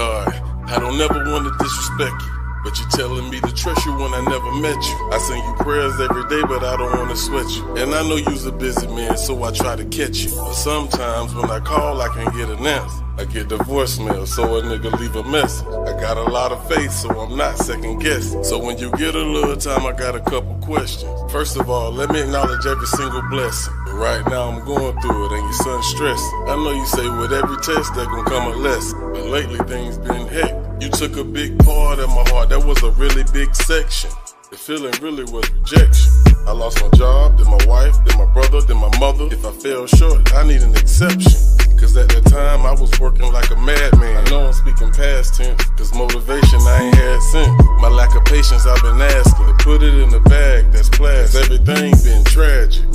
God, I don't never want to disrespect you, but you're telling me to trust you when I never met you. I send you prayers every day, but I don't want to sweat you. And I know you's a busy man, so I try to catch you. But sometimes when I call, I can't get an answer. I get the voicemail, so a nigga leave a message. I got a lot of faith, so I'm not second guessing. So when you get a little time, I got a couple questions. First of all, let me acknowledge every single blessing. But right now I'm going through it, and your son's stressing. I know you say with every test there gon' come a lesson, but lately things been hectic. You took a big part of my heart, that was a really big section. The feeling really was rejection. I lost my job, then my wife, then my brother, then my mother. If I fell short, I need an exception. Cause at that time I was working like a madman. I know I'm speaking past tense, cause motivation I ain't had since. My lack of patience I've been asking to put it in a bag that's plastic. Everything been tragic,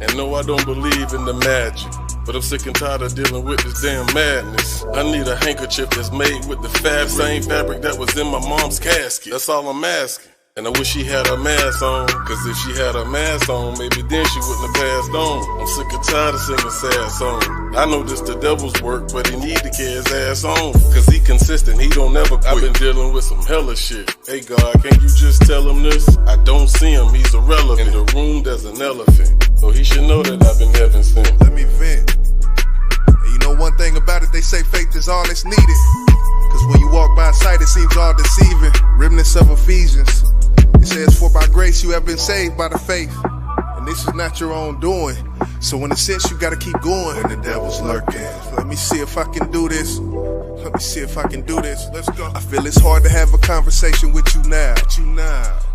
and no, I don't believe in the magic, but I'm sick and tired of dealing with this damn madness. I need a handkerchief that's made with the same fabric that was in my mom's casket. That's all I'm asking. And I wish she had her mask on, cause if she had her mask on, maybe then she wouldn't have passed on. I'm sick and tired of singing sad songs. I know this the devil's work, but he need to carry his ass on, cause he consistent, he don't never quit. I've been dealing with some hella shit. Hey God, can't you just tell him this? I don't see him, he's irrelevant. In the room there's an elephant, so he should know that I've been heaven sent. Let me vent. And you know one thing about it, they say faith is all that's needed. Cause when you walk by sight, it seems all deceiving. Remnants of Ephesians. It says, for by grace you have been saved by the faith. And this is not your own doing. So in a sense, you gotta keep going. And the devil's lurking. Let me see if I can do this. Let me see if I can do this. Let's go. I feel it's hard to have a conversation with you now.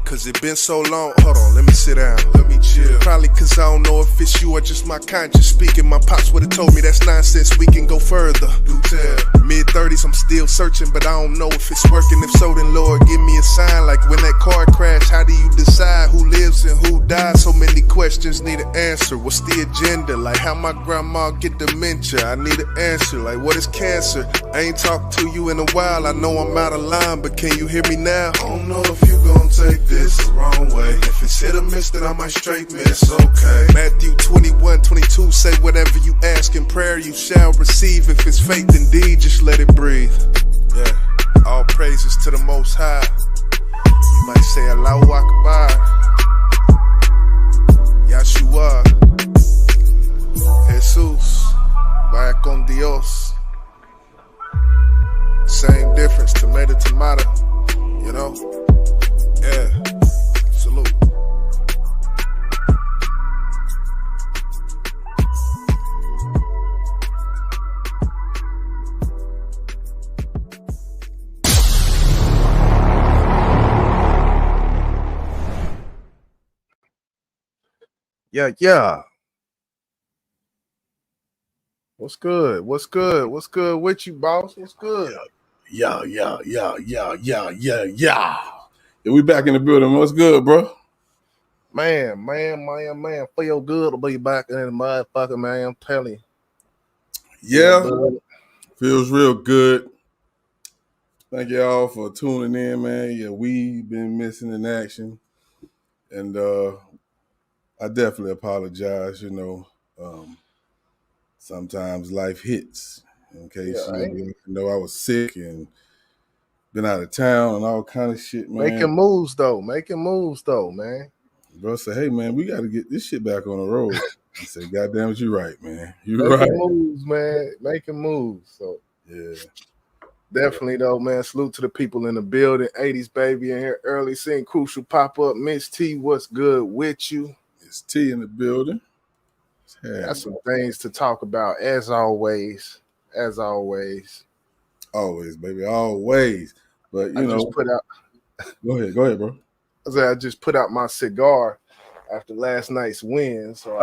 Cause it been so long. Hold on, let me sit down. Let me chill. Probably cause I don't know if it's you or just my conscience speaking. My pops would've told me that's nonsense, we can go further. Do tell. Mid-30s, I'm still searching, but I don't know if it's working. If so, then Lord, give me a sign. Like when that car crashed, how do you decide who lives and who dies? So many questions need an answer. What's the agenda? Like how my grandma get dementia? I need an answer. Like what is cancer? I ain't talked to you in a while. I know I'm out of line, but can you hear me now? I don't know if you gon' take this the wrong way. If it's hit or miss, then I might straight miss. Okay. Matthew 21:22 say whatever you ask in prayer you shall receive. If it's faith indeed, just let it breathe. Yeah. All praises to the Most High. You might say Allahu Akbar, Yahshua, Jesus, vaya con Dios. Same difference, tomato, tomato. You know? Yeah. Salute. Yeah. What's good? What's good? What's good with you, boss? What's good? Yeah. We back in the building. What's good, bro? Man. Feel good to be back in the motherfucker, man. I'm telling you. Yeah. Feels real good. Thank y'all for tuning in, man. Yeah, we've been missing in action. And I definitely apologize, sometimes life hits. In case you know I was sick and been out of town and all kind of shit, man. Making moves though, man. Bro said, hey, man, we got to get this shit back on the road. I said, God damn it, you right, man. You right. Moves, man. Making moves. So, yeah. Definitely, though, man. Salute to the people in the building. 80s baby in here early. Seeing Crucial pop up. Miss T, what's good with you? It's T in the building. Got some things to talk about, as always. Always, baby. Always. But, just put out. Go ahead, bro. I just put out my cigar after last night's win. So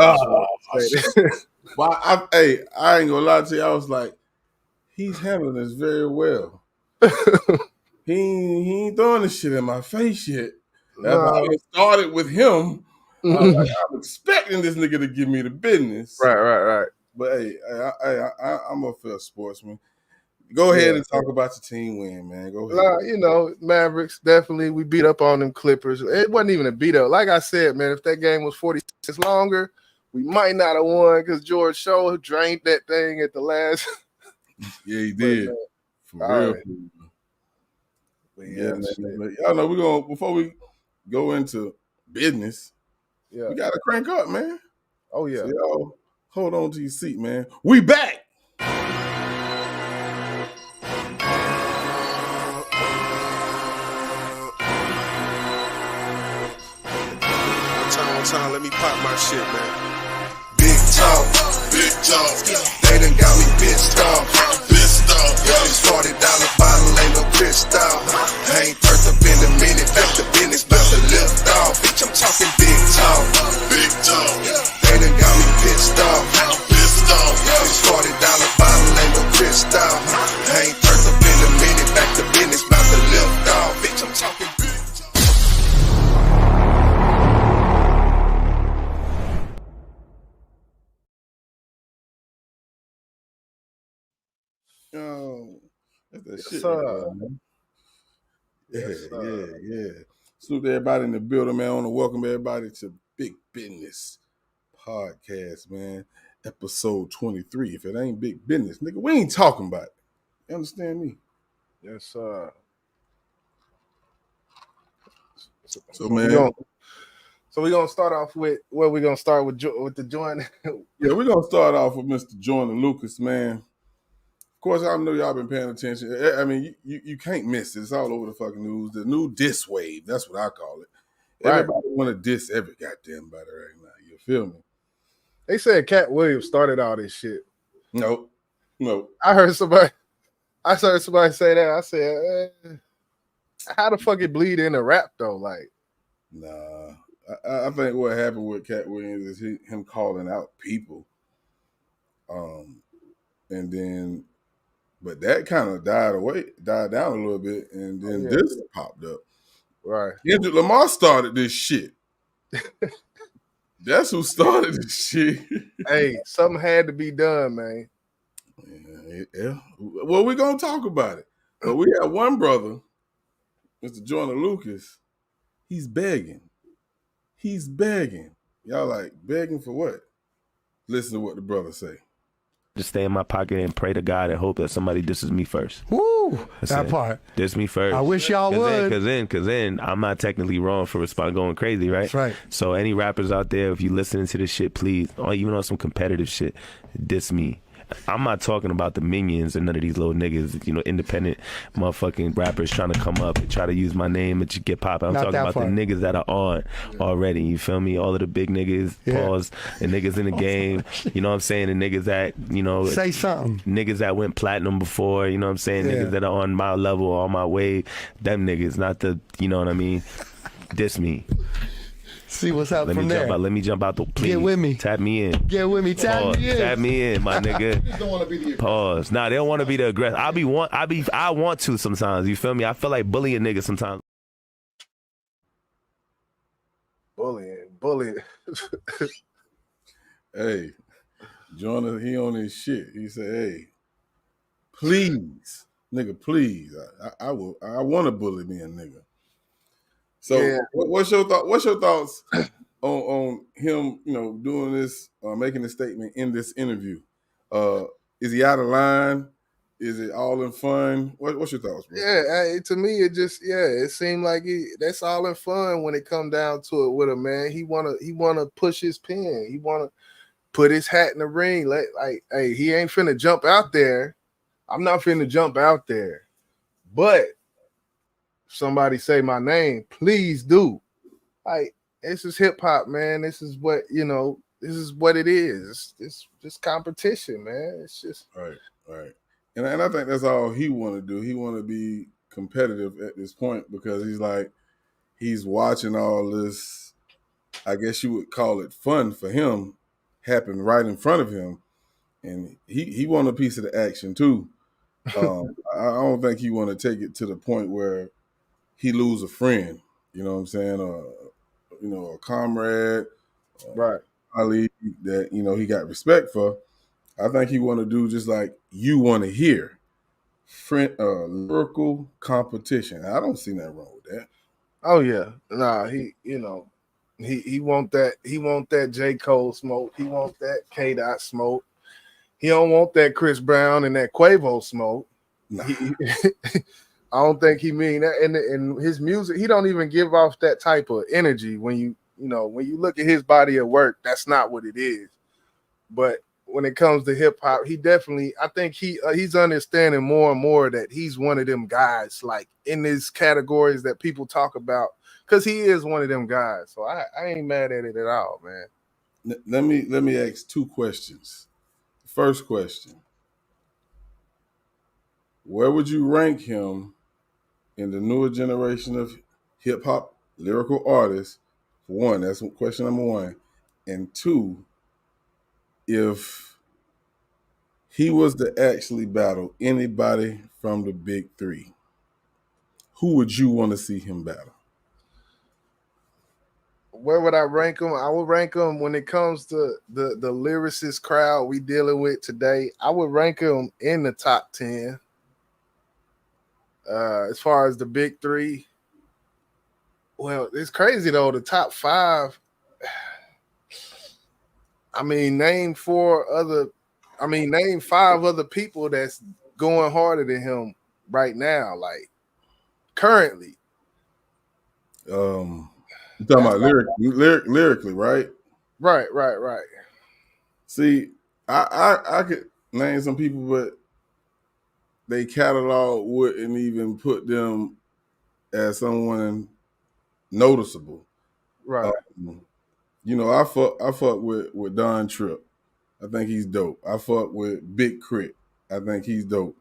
well, I ain't gonna lie to you. I was like, he's handling this very well. he ain't throwing this shit in my face yet. I started with him. I'm expecting this nigga to give me the business. Right. But hey, I'm a fair sportsman. Go ahead and talk about your team win, man. Go ahead. Mavericks, definitely. We beat up on them Clippers. It wasn't even a beat up. Like I said, man, if that game was 46 longer, we might not have won because George Shaw drained that thing at the last. Yeah, he did. For real. Right. Yeah, man. But y'all know we're gonna before we go into business, we gotta crank up, man. Oh yeah. So y'all hold on to your seat, man. We back. One time, let me pop my shit, man. Big talk. They done got me pissed off. This $40 bottle ain't no crystal. I ain't turned up in a minute, back to business, about to lift off. Bitch, I'm talking big talk. They done got me pissed off. This $40 bottle ain't no crystal. I ain't turned up in a minute, back to business, about to lift off. Bitch, I'm talking big talk. Oh, that's that shit. Yeah. Salute everybody in the building, man. I want to welcome everybody to Big Business Podcast, man. Episode 23. If it ain't big business, nigga, we ain't talking about it. You understand me? Yes, sir. So man. We're gonna start off with where we're gonna start with the joint. Yeah, we're gonna start off with Mr. Jordan Lucas, man. Of course, I know y'all been paying attention. I mean, you can't miss it. It's all over the fucking news. The new diss wave, that's what I call it. Right. Everybody want to diss every goddamn body right now. You feel me? They said Cat Williams started all this shit. No. I heard somebody say that. I said, how the fuck it bleed into rap though? Like, nah. I think what happened with Cat Williams is him calling out people. And then, but that kind of died down a little bit, and then this popped up. Right. Kendrick Lamar started this shit. That's who started this shit. Hey, something had to be done, man. Yeah. Well, we're gonna talk about it. But we have one brother, Mr. Jordan Lucas. He's begging. Y'all like begging for what? Listen to what the brother say. Just stay in my pocket and pray to God and hope that somebody disses me first. Woo! That part. Diss me first. I wish y'all would. Because then I'm not technically wrong for going crazy, right? That's right. So any rappers out there, if you listening to this shit, please, or even on some competitive shit, diss me. I'm not talking about the minions and none of these little niggas, independent motherfucking rappers trying to come up and try to use my name and get popping. I'm talking about the niggas that are on already. You feel me? All of the big niggas, pause, and niggas in the game. You know what I'm saying? And niggas that, say something. Niggas that went platinum before, you know what I'm saying? Niggas that are on my level or on my wave. Them niggas, not the, you know what I mean? Diss me. See what's up from there. Let me jump out the please. Get with me. Tap me in. Get with me. Tap me in. Tap me in, my nigga. Just don't want to be the aggressor. Pause. Nah, they don't want to be the aggressor. I want to sometimes. You feel me? I feel like bullying niggas sometimes. Bullying. Hey, Jordan, he on his shit. He said, "Hey, please, nigga, please. I want to bully me a nigga." So, what's your thoughts on him? Doing this, making a statement in this interview. Is he out of line? Is it all in fun? What's your thoughts, bro? Yeah, to me, it seemed like that's all in fun when it come down to it with him, man. He wanna push his pen. He wanna put his hat in the ring. Hey, he ain't finna jump out there. I'm not finna jump out there, but somebody say my name, please do. Like, this is hip hop, man. This is what this is what it is. It's just competition, man. It's just right. And I think that's all he want to do. He want to be competitive at this point because he's watching all this, I guess you would call it fun for him, happen right in front of him. And he want a piece of the action too. I don't think he want to take it to the point where he lose a friend, you know what I'm saying? A comrade, right? Colleague that he got respect for. I think he want to do just like you want to hear, lyrical competition. I don't see nothing wrong with that. Oh yeah, nah. He want that. He want that J. Cole smoke. He want that K. Dot smoke. He don't want that Chris Brown and that Quavo smoke. Nah. I don't think he mean that. And his music, he don't even give off that type of energy. When you look at his body of work, that's not what it is. But when it comes to hip hop, he definitely, I think he's understanding more and more that he's one of them guys, like in these categories that people talk about, because he is one of them guys. So I ain't mad at it at all, man. Let me ask two questions. First question: where would you rank him in the newer generation of hip hop lyrical artists? For one, that's question number one. And two, if he was to actually battle anybody from the big three, who would you want to see him battle? Where would I rank him? I would rank him when it comes to the lyricist crowd we dealing with today. I would rank him in the top 10. As far as the big three, well, it's crazy though. The top 5. I mean, name 5 other people that's going harder than him right now, like currently. You talking about lyrically, right? Right. See, I could name some people, but they catalog wouldn't even put them as someone noticeable. Right. I fuck with Don Tripp. I think he's dope. I fuck with Big Crit. I think he's dope.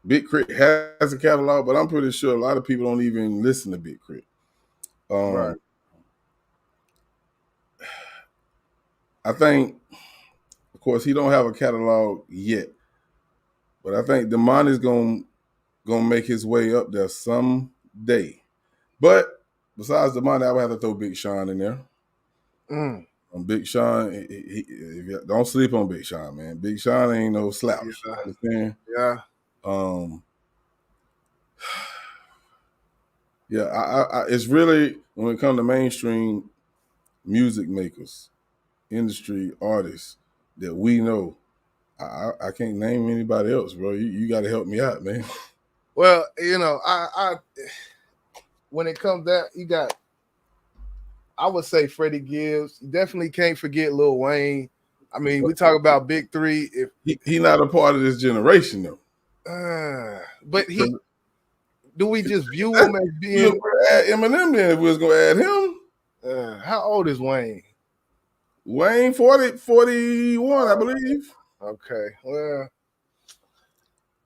Big Crit has a catalog, but I'm pretty sure a lot of people don't even listen to Big Crit. Right. I think, of course, he don't have a catalog yet, but I think Demond is gonna make his way up there someday. But besides Demond, I would have to throw Big Sean in there. Big Sean, don't sleep on Big Sean, man. Big Sean ain't no slouch. Yeah. Understand? Yeah. Yeah, it's really, when it comes to mainstream music makers, industry artists that we know, I can't name anybody else, bro. You got to help me out, man. Well, I when it comes to that, I would say Freddie Gibbs. You definitely can't forget Lil Wayne. I mean, we talk about big three. If he not a part of this generation, though. But do we just view him as being add Eminem? Then if we was gonna add him, how old is Wayne? Wayne 41, I believe. Okay, well,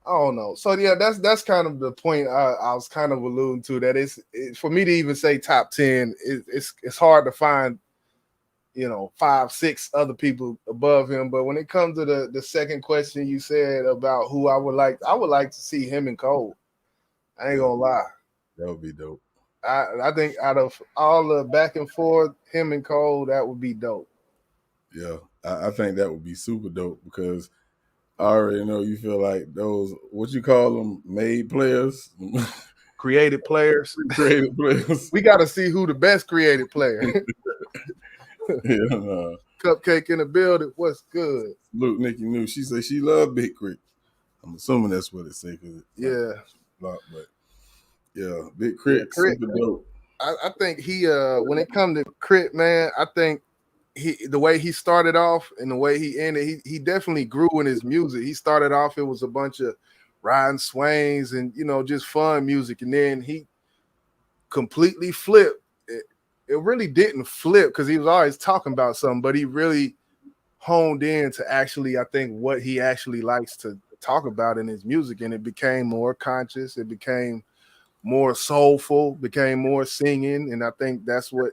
I don't know. So yeah, that's kind of the point I was kind of alluding to. That it's for me to even say top 10. It's hard to find, 5, 6 other people above him. But when it comes to the second question you said about who I would like to see him and Cole. I ain't gonna lie. That would be dope. I think out of all the back and forth, him and Cole, that would be dope. Yeah, I think that would be super dope because I already know you feel like those, what you call them, made players? Creative players. Creative players. We got to see who the best creative player. Yeah, Cupcake in the building. What's good? Luke, Nikki knew. She said she loved Big Crit. I'm assuming that's what it said. Yeah. But yeah, Big Crit, super dope. I think he when it comes to Crit, man, I think the way he started off and the way he ended, he definitely grew in his music. He started off, it was a bunch of riding swings and just fun music, and then he completely flipped. It really didn't flip because he was always talking about something, but he really honed in to actually, I think, what he actually likes to talk about in his music, and it became more conscious. It became more soulful, became more singing, and I think that's why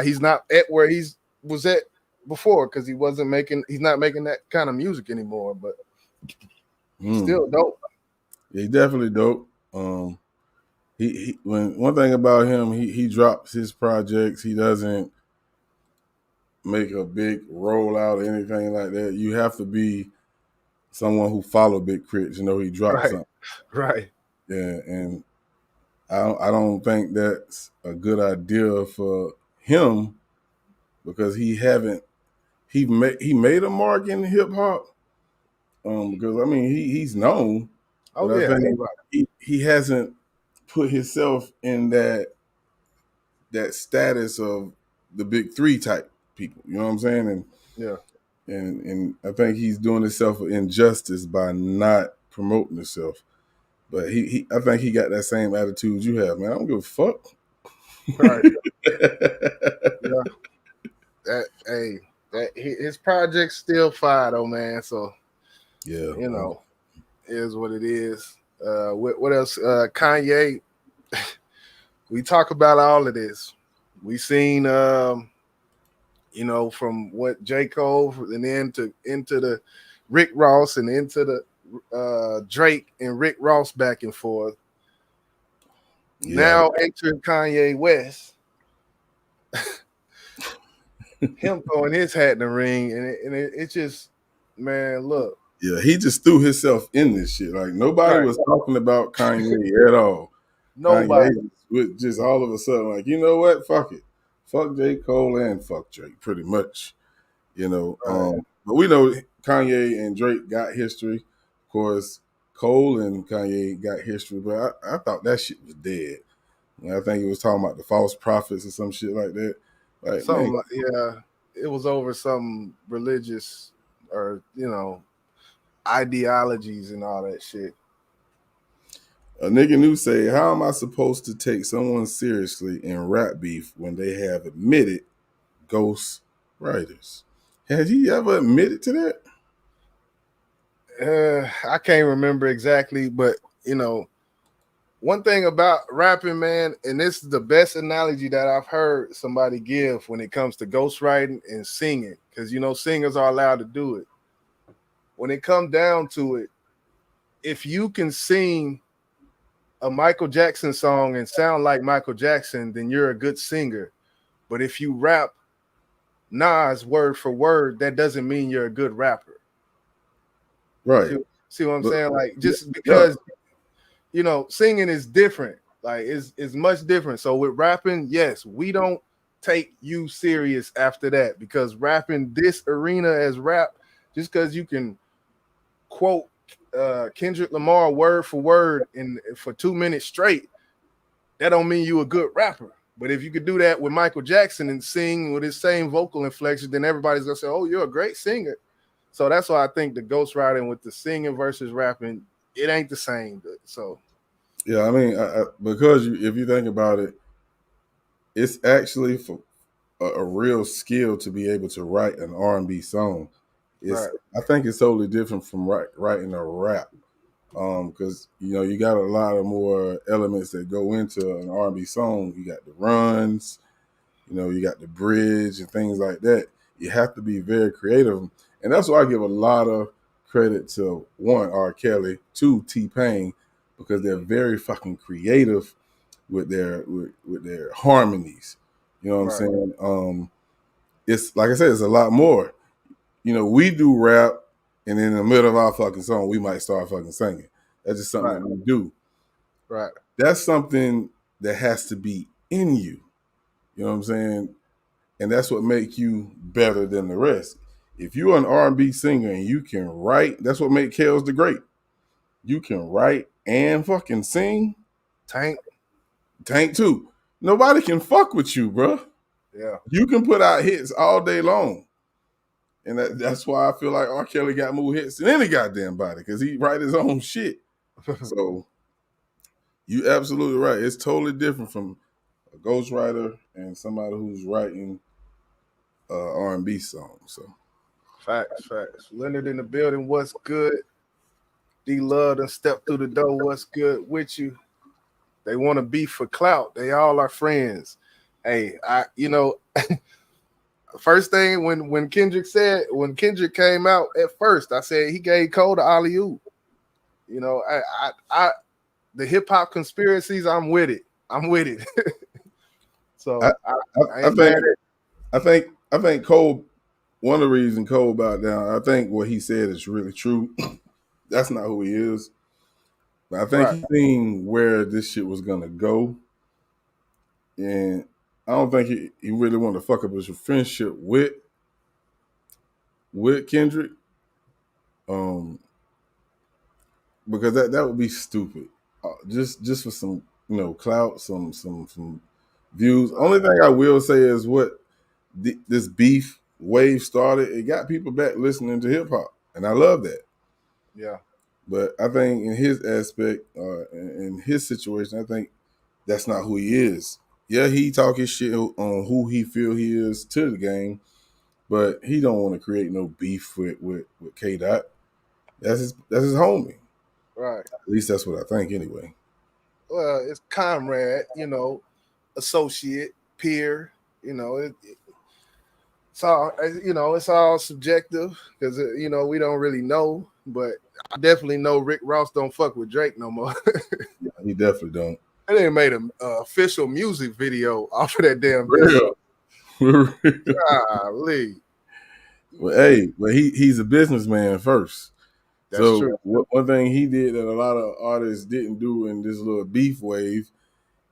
he's not at where he was at before, because he's not making that kind of music anymore. But still dope. Yeah, he's definitely dope. One thing about him, he drops his projects. He doesn't make a big rollout or anything like that. You have to be someone who follow Big Crit, he dropped something. Right. Yeah, and I don't think that's a good idea for him because he made a mark in hip hop. Because I mean he's known, Oh But I yeah, think he hasn't put himself in that status of the big three type people. You know what I'm saying? And yeah. and I think he's doing himself an injustice by not promoting himself. But I think he got that same attitude you have, man. I don't give a fuck. Right. Yeah. That his project's still fire though, man. So Yeah, you know, is what it is. What else? Kanye. We talk about all of this. We seen you know, from what J. Cole and then into the Rick Ross and into the Drake and Rick Ross back and forth. yeah. Now entering Kanye West, him throwing his hat in the ring, and it just, man, look. Yeah, he just threw himself in this shit. Like nobody Right. was talking about Kanye at all. Nobody. Kanye was just all of a sudden like, you know what? Fuck it. Fuck J. Cole and fuck Drake, pretty much. You know. Right. But we know Kanye and Drake got history. Of course, Cole and Kanye got history, but I thought that shit was dead. And I think he was talking about the false prophets or some shit like that. Like, Something man, like, yeah, it was over some religious or, you know, ideologies and all that shit. a nigga new say, how am I supposed to take someone seriously in rap beef when they have admitted ghost writers? Has he ever admitted to that? I can't remember exactly, but you know, one thing about rapping, man, and this is the best analogy that I've heard somebody give when it comes to ghostwriting and singing, because you know, singers are allowed to do it. When it comes down to it, if you can sing a Michael Jackson song and sound like Michael Jackson, then you're a good singer. But if you rap Nas word for word, that doesn't mean you're a good rapper. Right. See what I'm saying? Like, just yeah. because you know, singing is different. Like, it's much different. So with rapping, yes, we don't take you serious after that, because rapping this arena as rap, just because you can quote Kendrick Lamar word for word for 2 minutes straight, that don't mean you a good rapper. But if you could do that with Michael Jackson and sing with his same vocal inflection, then everybody's gonna say, "Oh, you're a great singer." So that's why I think the ghostwriting with the singing versus rapping, it ain't the same. So Yeah, I mean, because if you think about it, it's actually for a real skill to be able to write an R&B song. right. I think it's totally different from writing a rap. Because you know you got a lot of more elements that go into an R&B song. You got the runs, you know, you got the bridge and things like that. You have to be very creative, and that's why I give a lot of credit to one R. Kelly, two T-Pain, because they're very fucking creative with their harmonies. You know what I'm saying? It's like I said, it's a lot more. You know, we do rap, and in the middle of our fucking song, we might start fucking singing. That's just something that we do. Right. That's something that has to be in you. You know what I'm saying? And that's what makes you better than the rest. If you're an R&B singer and you can write, that's what makes Kels the Great. You can write and fucking sing. Tank too. Nobody can fuck with you, bro. Yeah. You can put out hits all day long. And that's why I feel like R. Kelly got more hits than any goddamn body, because he write his own shit. So you absolutely right. It's totally different from a ghostwriter and somebody who's writing R&B songs. So Facts. Leonard in the building. What's good? D Love done stepped through the door. What's good with you? They want to be for clout. They all are friends. Hey, first thing when Kendrick came out at first, I said he gave Cole the alley-oop. You know, I the hip hop conspiracies, I'm with it. So I think Cole, one of the reasons Cole bowed down, I think what he said is really true. That's not who he is. But I think he seen where this shit was gonna go. And I don't think he really wanted to fuck up his friendship with Kendrick. because that would be stupid. Just for some clout, some views. Only thing I will say is what this beef wave started. It got people back listening to hip hop, and I love that. Yeah. But I think in his aspect, in his situation, I think that's not who he is. Yeah, he talk his shit on who he feel he is to the game, but he don't want to create no beef with K Dot. That's his homie. Right. At least that's what I think anyway. Well, it's comrade, associate, peer, it's all, it's all subjective because, we don't really know, but I definitely know Rick Ross don't fuck with Drake no more. Yeah, he definitely don't. And they made an official music video off of that damn Real. Golly. Well, he's a businessman first. That's so true. One thing he did that a lot of artists didn't do in this little beef wave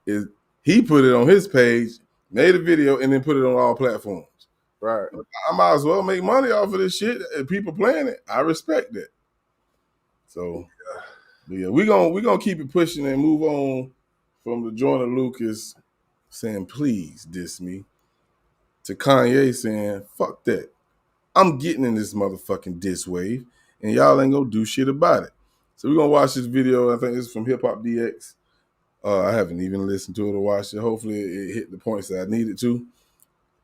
is he put it on his page, made a video, and then put it on all platforms. Right. I might as well make money off of this shit. If people playing it, I respect that. So, yeah, we're gonna keep it pushing and move on from the Joyner Lucas saying, please diss me, to Kanye saying, fuck that. I'm getting in this motherfucking diss wave, and y'all ain't gonna do shit about it. So we're gonna watch this video. I think this is from Hip Hop DX. I haven't even listened to it or watched it. Hopefully it hit the points that I needed to,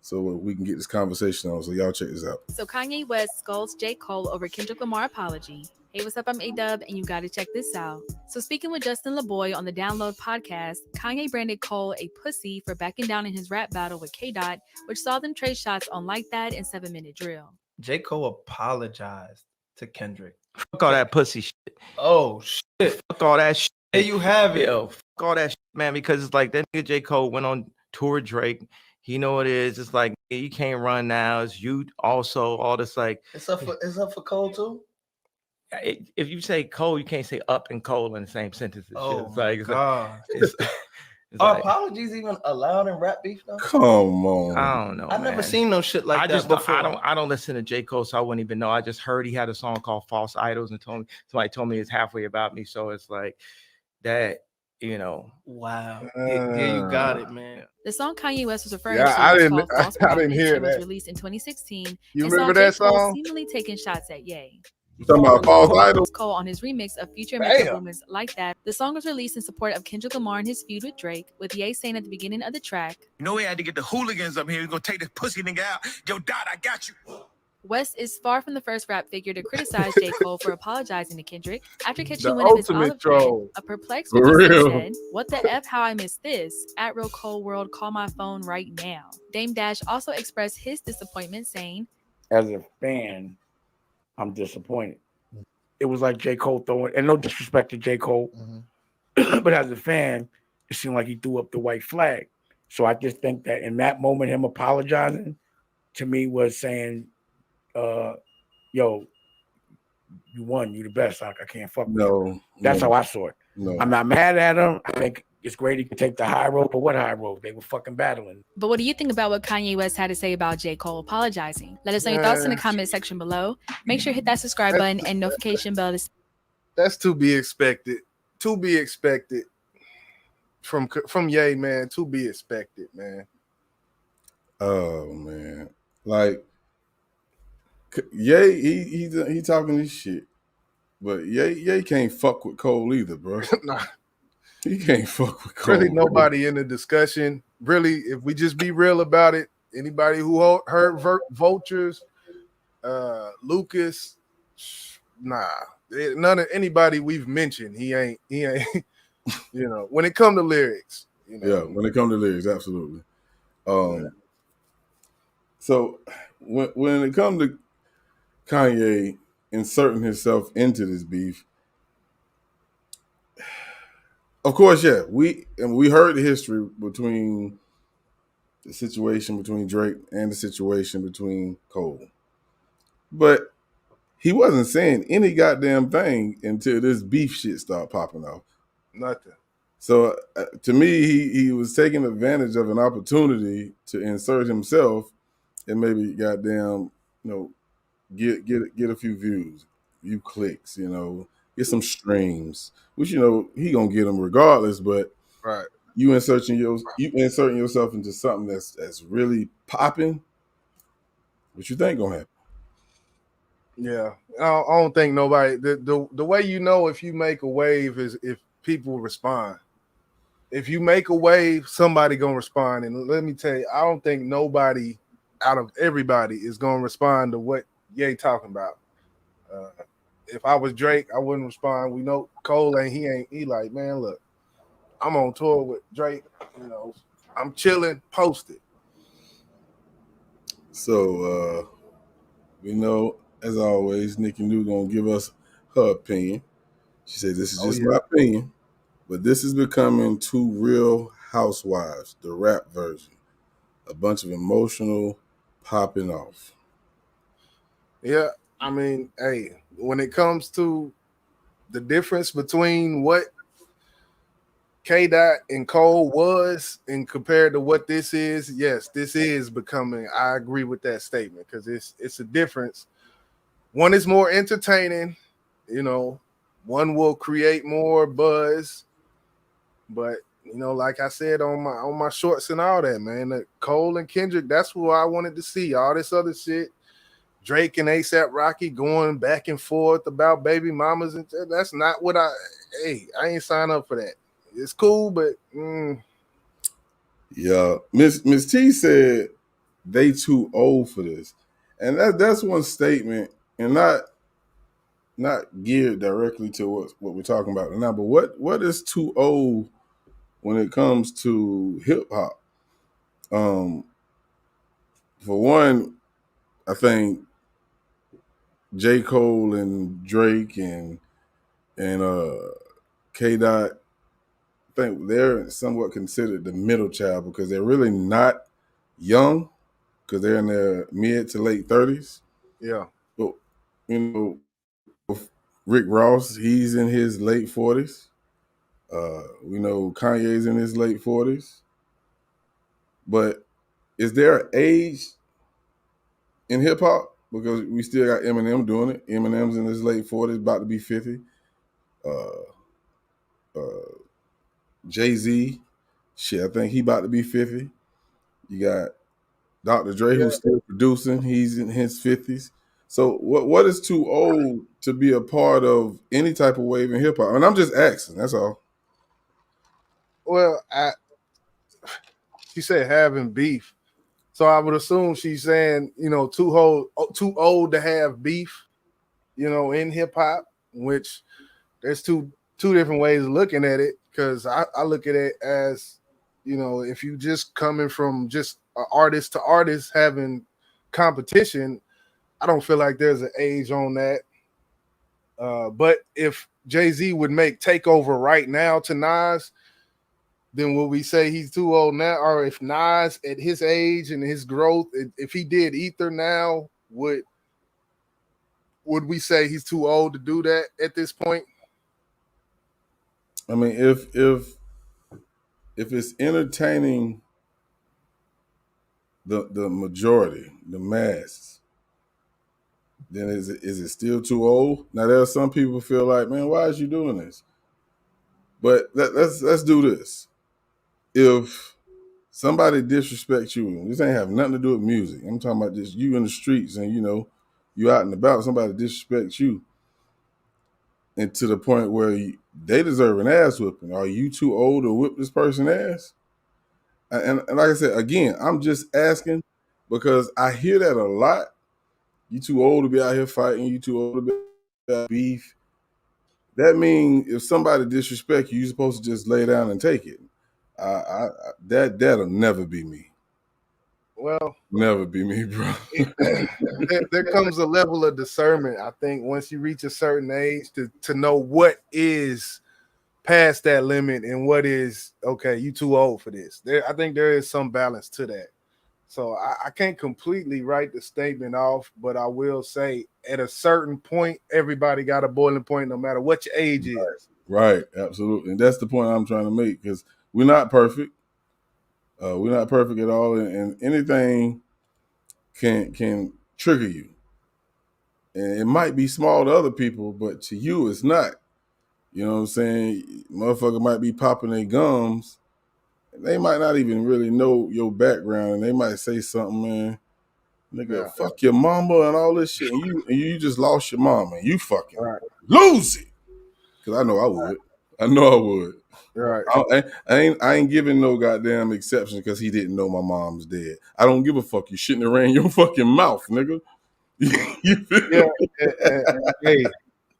so we can get this conversation on. So y'all check this out. So Kanye West scolds J. Cole over Kendrick Lamar apology. Hey, what's up? I'm A-Dub, and you got to check this out. So speaking with Justin LeBoy on the Download podcast, Kanye branded Cole a pussy for backing down in his rap battle with K-Dot, which saw them trade shots on Like That and 7 Minute Drill. J. Cole apologized to Kendrick. Fuck all that pussy shit. Oh, shit. Fuck all that shit. There you have it. Yo, fuck all that shit, man, because it's like that nigga J. Cole went on tour with Drake. He know what it is. It's like, you can't run now. It's you also, all this like. It's up for Cole too? If you say Cole, you can't say up and Cole in the same sentence. Oh, it's like, God. It's Are like, apologies even allowed in rap beef though? Come on. I don't know. I've never seen no shit like that before. I don't listen to J. Cole, so I wouldn't even know. I just heard he had a song called False Idols, and somebody told me it's halfway about me. So it's like that, Wow. Yeah, you got it, man. The song Kanye West was referring to I was didn't- called False I didn't Promise hear and was that. released in 2016. You and remember saw that J. Cole song? seemingly taking shots at Ye. You talking about False Idols? Cole on his remix of Future Damn. Metro Boomers Like That. The song was released in support of Kendrick Lamar and his feud with Drake, with Ye saying at the beginning of the track, You know we had to get the hooligans up here. We're going to take this pussy nigga out. Yo, Dot, I got you. West is far from the first rap figure to criticize J. Cole for apologizing to Kendrick after catching The wind of his ultimate olive branch. troll. A perplexed For 50 Cent real. said, "What the F, how I missed this? At Real Cole World, call my phone right now." Dame Dash also expressed his disappointment, saying, As a fan, I'm disappointed. It was like J. Cole throwing, and no disrespect to J. Cole, but as a fan, it seemed like he threw up the white flag. So I just think that in that moment, him apologizing to me was saying, yo, you won, you the best. I can't fuck with you. That's how I saw it. No. I'm not mad at him. I think it's great he could take the high road, but what high road? They were fucking battling. But what do you think about what Kanye West had to say about J. Cole apologizing? Let us know your thoughts in the comment section below. Make sure to hit that subscribe button and notification bell to That's to be expected. To be expected from Ye, man. To be expected, man. Oh man, like Ye, he talking this shit, but Ye can't fuck with Cole either, bro. Nah. He can't fuck with Cole. Really, nobody in the discussion. Really, if we just be real about it, anybody who heard Vultures, Lucas, nah, none of anybody we've mentioned. He ain't. When it come to lyrics, Yeah, when it comes to lyrics, absolutely. So when it comes to Kanye inserting himself into this beef, of course, yeah, we heard the history between the situation between Drake and the situation between Cole, but he wasn't saying any goddamn thing until this beef shit started popping off. Nothing. So to me, he was taking advantage of an opportunity to insert himself and maybe goddamn, get a few views, few clicks, get some streams, which he gonna get them regardless. But Right. you inserting yourself into something that's really popping. What you think gonna happen? Yeah, I don't think nobody. The way you know if you make a wave is if people respond. If you make a wave, somebody gonna respond. And let me tell you, I don't think nobody out of everybody is gonna respond to what Ye talking about. If I was Drake, I wouldn't respond. We know Cole ain't. He like, man, look, I'm on tour with Drake. I'm chilling, posted. So we know, as always, Nikki New gonna give us her opinion. She said, "This is just my opinion, but this is becoming two Real Housewives, the rap version. A bunch of emotional popping off." Yeah, I mean, hey, when it comes to the difference between what K Dot and Cole was and compared to what this is, yes, this is becoming. I agree with that statement because it's a difference. One is more entertaining, one will create more buzz, but like I said on my shorts and all that, man, that Cole and Kendrick, that's what I wanted to see. All this other shit, Drake and ASAP Rocky going back and forth about baby mamas, and that's not what I ain't sign up for that. It's cool, but Yeah, Miss T said they too old for this, and that's one statement, and not geared directly to what we're talking about now. But what is too old when it comes to hip hop? For one, I think J. Cole and Drake and K. Dot, I think they're somewhat considered the middle child because they're really not young because they're in their mid to late 30s. Yeah. But Rick Ross, he's in his late 40s. We know Kanye's in his late 40s. But is there an age in hip hop? Because we still got Eminem doing it. Eminem's in his late 40s, about to be 50. Jay-Z, shit, I think he about to be 50. You got Dr. Dre, who's still producing. He's in his 50s. So what is too old to be a part of any type of wave in hip hop? And I'm just asking, that's all. Well, she said having beef. So I would assume she's saying, too old to have beef, in hip hop, which there's two different ways of looking at it. Because I look at it as, if you just coming from just artist to artist having competition, I don't feel like there's an age on that. But if Jay-Z would make Takeover right now to Nas, then will we say he's too old now? Or if Nas at his age and his growth, if he did Ether now, would we say he's too old to do that at this point? I mean, if it's entertaining the majority, the mass, then is it still too old? Now there are some people who feel like, man, why is you doing this? But let's do this. If somebody disrespects you, this ain't have nothing to do with music. I'm talking about just you in the streets and you out and about, somebody disrespects you. And to the point where they deserve an ass whipping. Are you too old to whip this person's ass? And like I said, again, I'm just asking because I hear that a lot. You too old to be out here fighting. You too old to be out beef. That means if somebody disrespects you, you're supposed to just lay down and take it. That'll never be me. Well, never be me, bro. there comes a level of discernment, I think, once you reach a certain age to know what is past that limit and what is, okay, you too old for this. I think there is some balance to that. So I can't completely write the statement off, but I will say at a certain point, everybody got a boiling point no matter what your age is. Right, absolutely. And that's the point I'm trying to make because we're not perfect. We're not perfect at all, and anything can trigger you. And it might be small to other people, but to you, it's not. You know what I'm saying? Motherfucker might be popping their gums. They might not even really know your background, and they might say something, man. Nigga, fuck your mama and all this shit, and you just lost your mama, and you fucking lose it. Cause I know I would. I know I would. Right. I ain't giving no goddamn exception because he didn't know my mom's dead. I don't give a fuck. You shouldn't have ran your fucking mouth, nigga. Hey,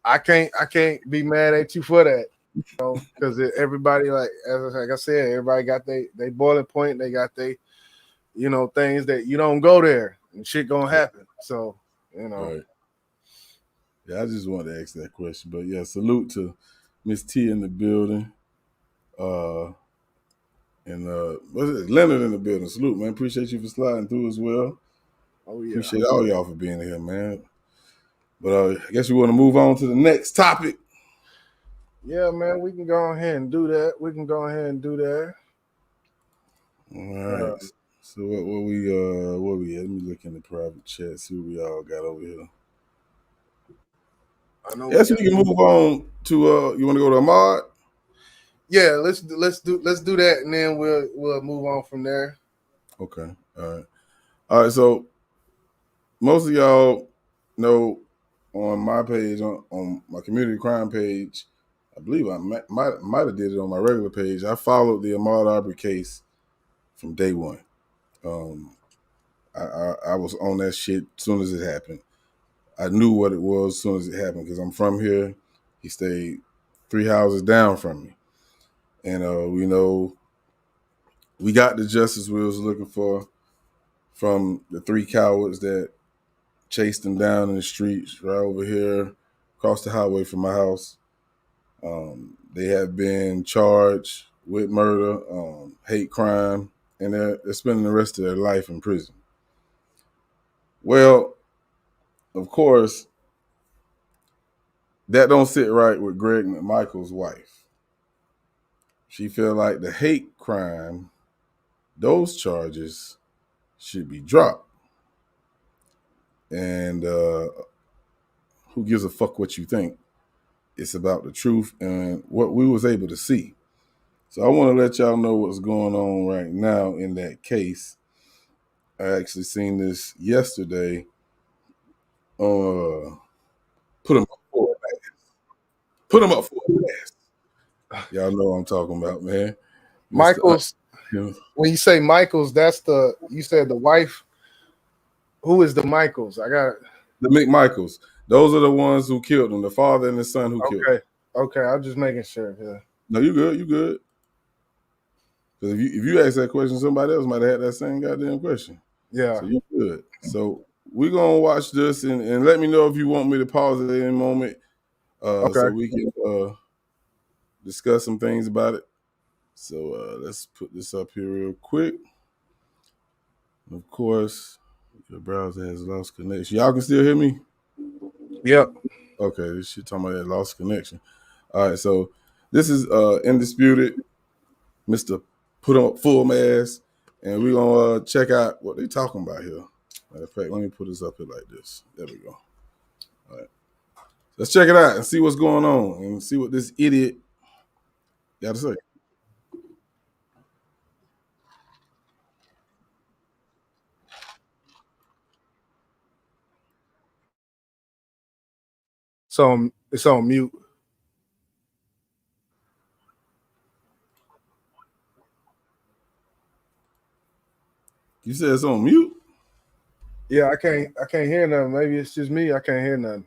I can't be mad at you for that. You know, because everybody, like I said, everybody got they boiling point. They got they, you know, things that you don't go there and shit gonna happen. So, you know. Right. Yeah, I just wanted to ask that question. But yeah, salute to Miss T in the building. And what's it? Leonard in the building. Salute, man. Appreciate you for sliding through as well. Oh yeah. Appreciate all y'all for being here, man. But I guess we want to move on to the next topic. Yeah, man, we can go ahead and do that. All right. So what we at? Let me look in the private chat, see what we all got over here. I know. Yes, we can move on to you want to go to Ahmad? Yeah, let's do that, and then we'll move on from there. Okay. All right. So most of y'all know on my page, on my community crime page, I believe I might have did it on my regular page. I followed the Ahmaud Arbery case from day one. I was on that shit as soon as it happened. I knew what it was as soon as it happened because I'm from here. He stayed 3 houses down from me. And we know we got the justice we was looking for from the 3 cowards that chased him down in the streets right over here across the highway from my house. They have been charged with murder, hate crime, and they're spending the rest of their life in prison. Well, of course, that don't sit right with Greg McMichael's wife. She feel like the hate crime, those charges should be dropped. And who gives a fuck what you think? It's about the truth and what we was able to see. So I want to let y'all know what's going on right now in that case. I actually seen this yesterday. Put him up for a pass. Put him up for a pass. Y'all know what I'm talking about, man. Michaels. When you say Michaels, that's you said the wife. Who is the Michaels? I got the McMichaels. Those are the ones who killed him. The father and the son who killed him. Okay. I'm just making sure. Yeah. No, you good. You good. Because if you ask that question, somebody else might have had that same goddamn question. Yeah. So you good. So we're gonna watch this and let me know if you want me to pause it at any moment. So we can discuss some things about it. So let's put this up here real quick. Of course, your browser has lost connection. Y'all can still hear me? Yep. Okay, this shit talking about that lost connection. All right, so this is Indisputed, Mr. Put on Full Mask, and we're gonna check out what they talking about here. Matter of fact, let me put this up here like this. There we go. All right. Let's check it out and see what's going on and see what this idiot got to say. So it's on mute. You said it's on mute? Yeah, I can't hear nothing. Maybe it's just me. I can't hear nothing.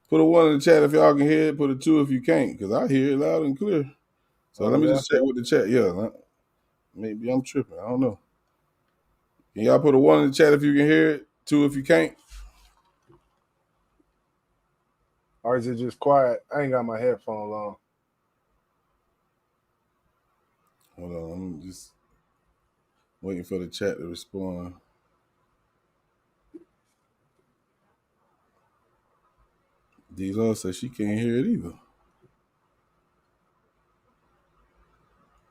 Put a 1 in the chat if y'all can hear it. Put a 2 if you can't, because I hear it loud and clear. So let me just check with the chat. Yeah, maybe I'm tripping. I don't know. Can y'all put a 1 in the chat if you can hear it? 2 if you can't. Or is it just quiet? I ain't got my headphones on. Hold on, I'm just waiting for the chat to respond. D-Law says she can't hear it either.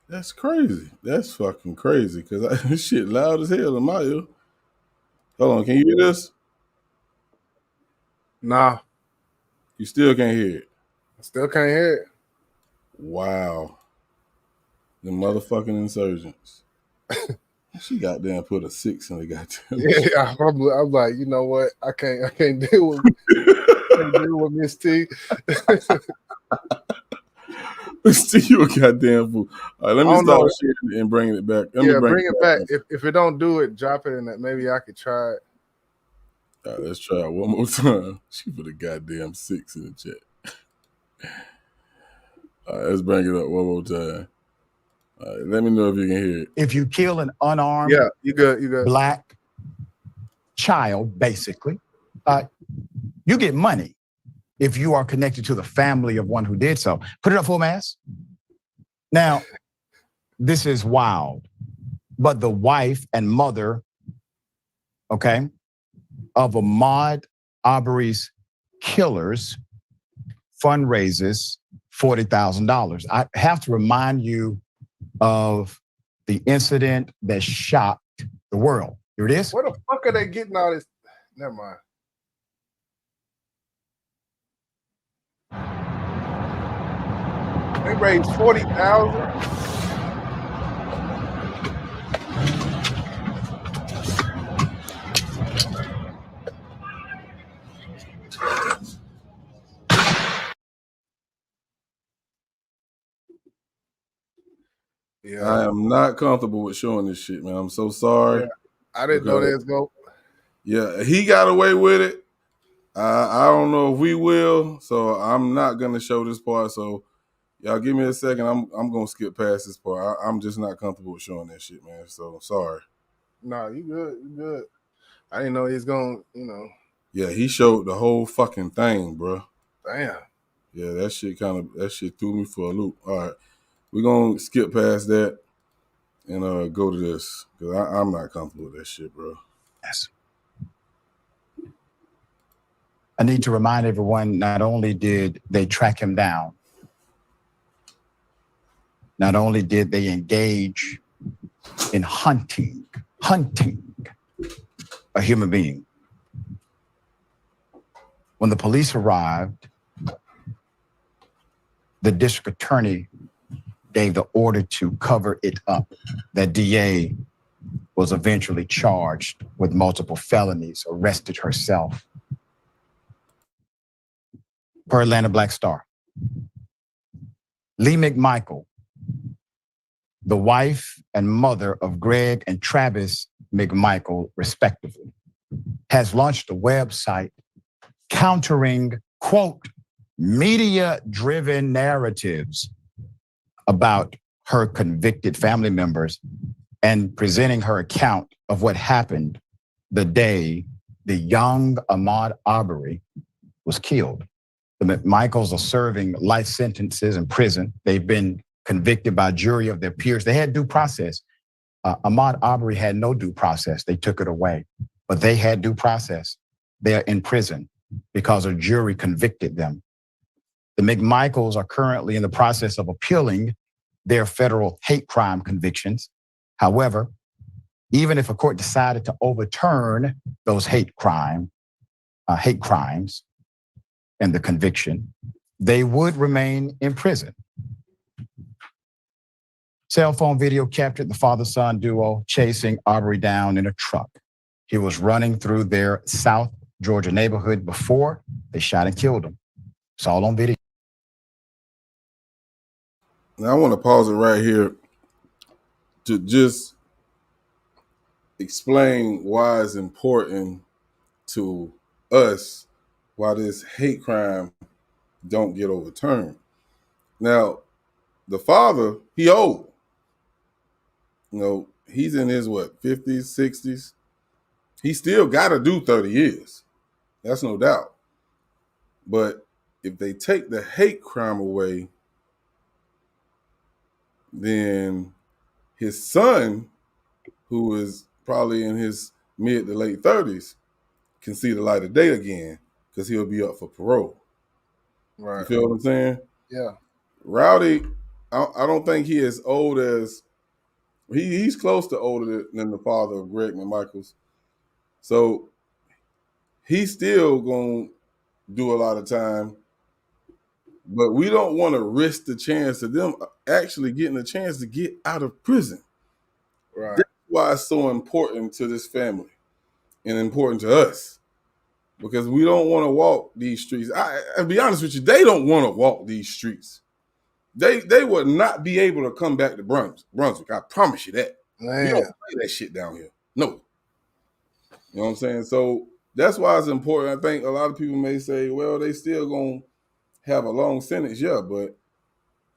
That's crazy. That's fucking crazy because this shit loud as hell in my ear. Hold on, can you hear this? Nah. You still can't hear it? I still can't hear it. Wow. The motherfucking insurgents. She goddamn put a 6 in the goddamn. Yeah, I'm like, you know what? I can't deal with Miss T. Miss T, you a goddamn fool. All right, let me stop sharing and bringing it back. Bring it back. If it don't do it, drop it in that. Maybe I could try it. All right, let's try it one more time. She put a goddamn 6 in the chat. All right, let's bring it up one more time. All right, let me know if you can hear it. If you kill an unarmed you good. Black child, basically, you get money if you are connected to the family of one who did so. Put it up full mass. Now, this is wild, but the wife and mother, okay, of Ahmaud Arbery's killers fundraises $40,000. I have to remind you of the incident that shocked the world. Here it is. Where the fuck are they getting all this? Never mind. They raised 40,000. Yeah. I am not comfortable with showing this shit, man. I'm so sorry. Yeah. I didn't know that was go. Yeah, he got away with it. I don't know if we will, so I'm not gonna show this part. So y'all give me a second. I'm gonna skip past this part. I'm just not comfortable with showing that shit, man. So sorry. Nah, you good. You good. I didn't know he's going, Yeah, he showed the whole fucking thing, bro. Damn. Yeah, that shit threw me for a loop. All right, we're gonna skip past that and go to this because I'm not comfortable with that shit, bro. Yes. I need to remind everyone, not only did they track him down, not only did they engage in hunting a human being. When the police arrived, the district attorney gave the order to cover it up. That DA was eventually charged with multiple felonies, arrested herself. Per Atlanta Black Star. Lee McMichael, the wife and mother of Greg and Travis McMichael, respectively, has launched a website countering, quote, media-driven narratives about her convicted family members and presenting her account of what happened the day the young Ahmaud Arbery was killed. The McMichaels are serving life sentences in prison. They've been convicted by a jury of their peers. They had due process. Ahmaud Arbery had no due process. They took it away, but they had due process. They're in prison because a jury convicted them. The McMichaels are currently in the process of appealing their federal hate crime convictions. However, even if a court decided to overturn those hate crimes and the conviction, they would remain in prison. Cell phone video captured the father-son duo chasing Arbery down in a truck. He was running through their South Georgia neighborhood before they shot and killed him. It's all on video. Now I want to pause it right here to just explain why it's important to us why this hate crime don't get overturned. Now, the father, he old. He's in his, 50s, 60s? He still got to do 30 years. That's no doubt. But if they take the hate crime away, then his son, who is probably in his mid to late 30s, can see the light of day again because he'll be up for parole. Right. You feel what I'm saying? Yeah. Rowdy, I don't think he is old as he's close to older than the father of Greg McMichaels. So he's still gonna do a lot of time But we don't want to risk the chance of them actually getting a chance to get out of prison. Right. That's why it's so important to this family and important to us, because we don't want to walk these streets. I'll be honest with you, they don't want to walk these streets. They would not be able to come back to Brunswick. I promise you that. Man. We don't play that shit down here. No. You know what I'm saying? So that's why it's important. I think a lot of people may say, well, they still going to have a long sentence. Yeah, but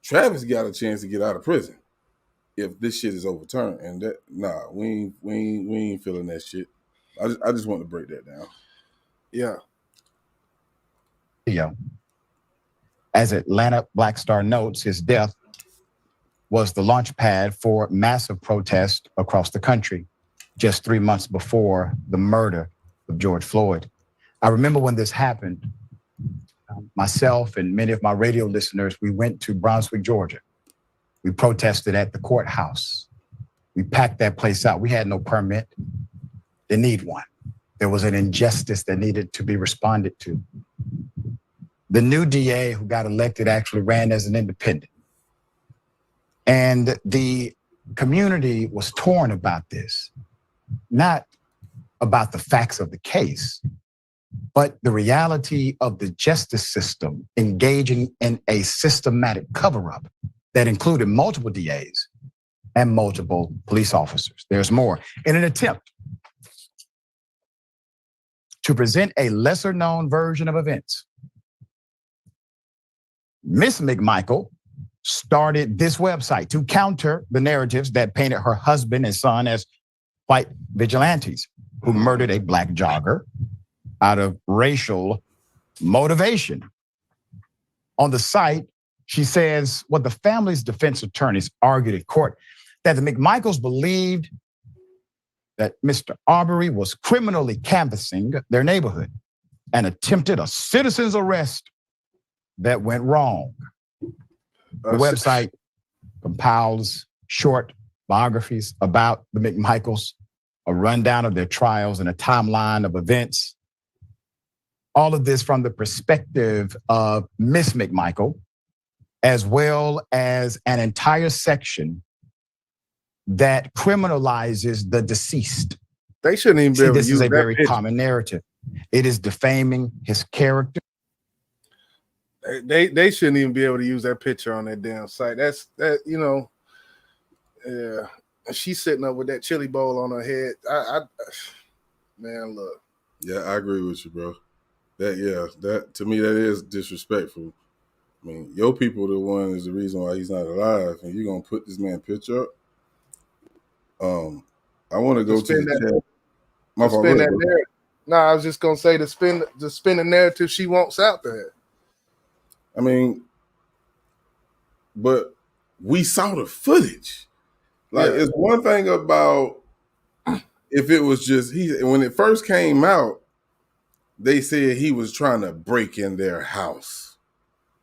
Travis got a chance to get out of prison if this shit is overturned. And that, nah, we ain't feeling that shit. I just want to break that down. Yeah. Yeah. As Atlanta Black Star notes, his death was the launch pad for massive protests across the country just 3 months before the murder of George Floyd. I remember when this happened, myself and many of my radio listeners, we went to Brunswick, Georgia. We protested at the courthouse. We packed that place out. We had no permit. They need one. There was an injustice that needed to be responded to. The new DA who got elected actually ran as an independent. And the community was torn about this, not about the facts of the case, but the reality of the justice system engaging in a systematic cover-up that included multiple DAs and multiple police officers. There's more. In an attempt to present a lesser-known version of events, Miss McMichael started this website to counter the narratives that painted her husband and son as white vigilantes who murdered a black jogger out of racial motivation. On the site, she says what the family's defense attorneys argued in court, that the McMichaels believed that Mr. Arbery was criminally canvassing their neighborhood and attempted a citizen's arrest that went wrong. The website compiles short biographies about the McMichaels, a rundown of their trials and a timeline of events. All of this from the perspective of Miss McMichael, as well as an entire section that criminalizes the deceased. They shouldn't even be able to use that. This is a very common narrative. It is defaming his character. They shouldn't even be able to use that picture on that damn site. That you know, yeah. She's sitting up with that chili bowl on her head. Man, look. Yeah, I agree with you, bro. That to me, that is disrespectful. I mean, your people the one is the reason why he's not alive, and you're gonna put this man picture up. I want to go to the chat. My fault. Spin that narrative. No, I was just gonna say to spin the narrative she wants out there. I mean, but we saw the footage. Like, it's one thing about if it was just when it first came out, they said he was trying to break in their house.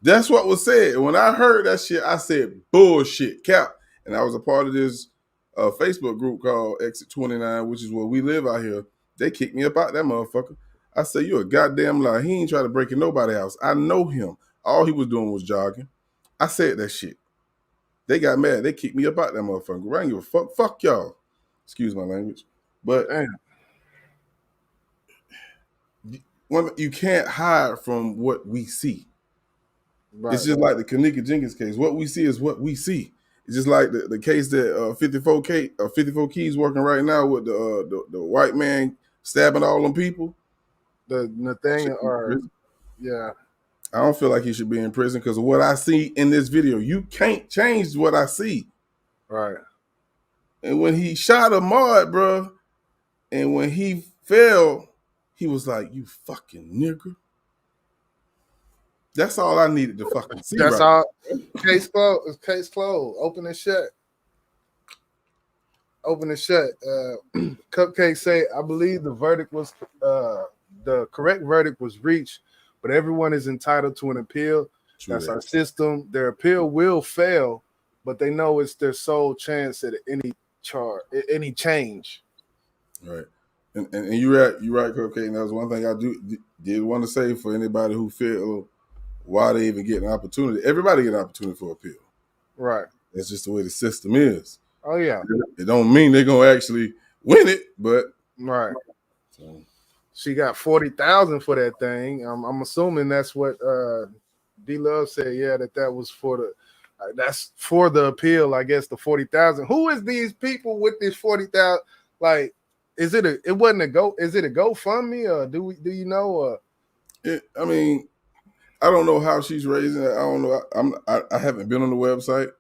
That's what was said. When I heard that shit, I said, bullshit, cap. And I was a part of this Facebook group called Exit 29, which is where we live out here. They kicked me up out that motherfucker. I said, you a goddamn lie. He ain't trying to break in nobody's house. I know him. All he was doing was jogging. I said that shit. They got mad. They kicked me up out that motherfucker. I ain't give a fuck. Fuck y'all. Excuse my language. But you can't hide from what we see. Right, it's just like the Kanika Jenkins case. What we see is what we see. It's just like the case that 54 Keys working right now with the white man stabbing all them people. The Nathaniel, yeah. I don't feel like he should be in prison because of what I see in this video. You can't change what I see. Right. And when he shot Ahmad, bro, and when he fell, he was like, you fucking nigger. That's all I needed to fucking see. That's all. Case closed. Case closed. Open and shut. Open and shut. Cupcake say, I believe the verdict was the correct verdict was reached, but everyone is entitled to an appeal. True. That's our system. Their appeal will fail, but they know it's their sole chance at any change. Right. And you're right, Cupcake. And that was one thing I did want to say for anybody who feel why they even get an opportunity. Everybody get an opportunity for appeal. Right. That's just the way the system is. Oh yeah. It don't mean they're gonna actually win it, but right. So. She got 40,000 for that thing. I'm assuming that's what D Love said. Yeah, that was for the that's for the appeal. I guess the 40,000. Who is these people with this 40,000? Like, is it a? It wasn't a go. Is it a GoFundMe or do you know? I mean, I don't know how she's raising it. I don't know. I haven't been on the website.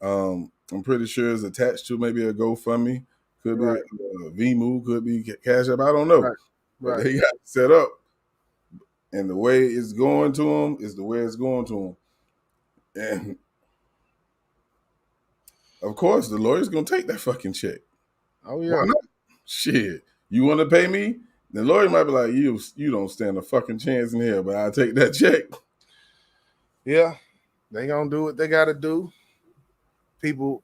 I'm pretty sure it's attached to maybe a GoFundMe. Could be a Vmoo, could be Cash App. I don't know. Right. But they got it set up, and the way it's going to them is the way it's going to them. And of course, the lawyer's gonna take that fucking check. Oh yeah. Why not? Shit, you want to pay me? The lawyer might be like, you don't stand a fucking chance in here, but I'll take that check. Yeah, they gonna do what they gotta do. People,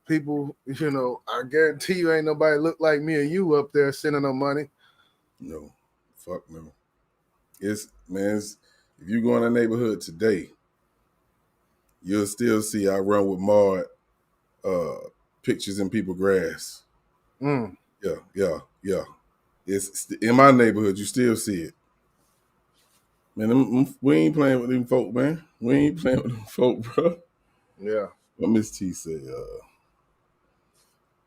you know, I guarantee you ain't nobody look like me or you up there sending them money. No, fuck no. If you go in a neighborhood today, you'll still see I run with Maud pictures in people's grass. Yeah. It's in my neighborhood, you still see it. Man, we ain't playing with them folk, man. We ain't playing with them folk, bro. Yeah. What Miss T said,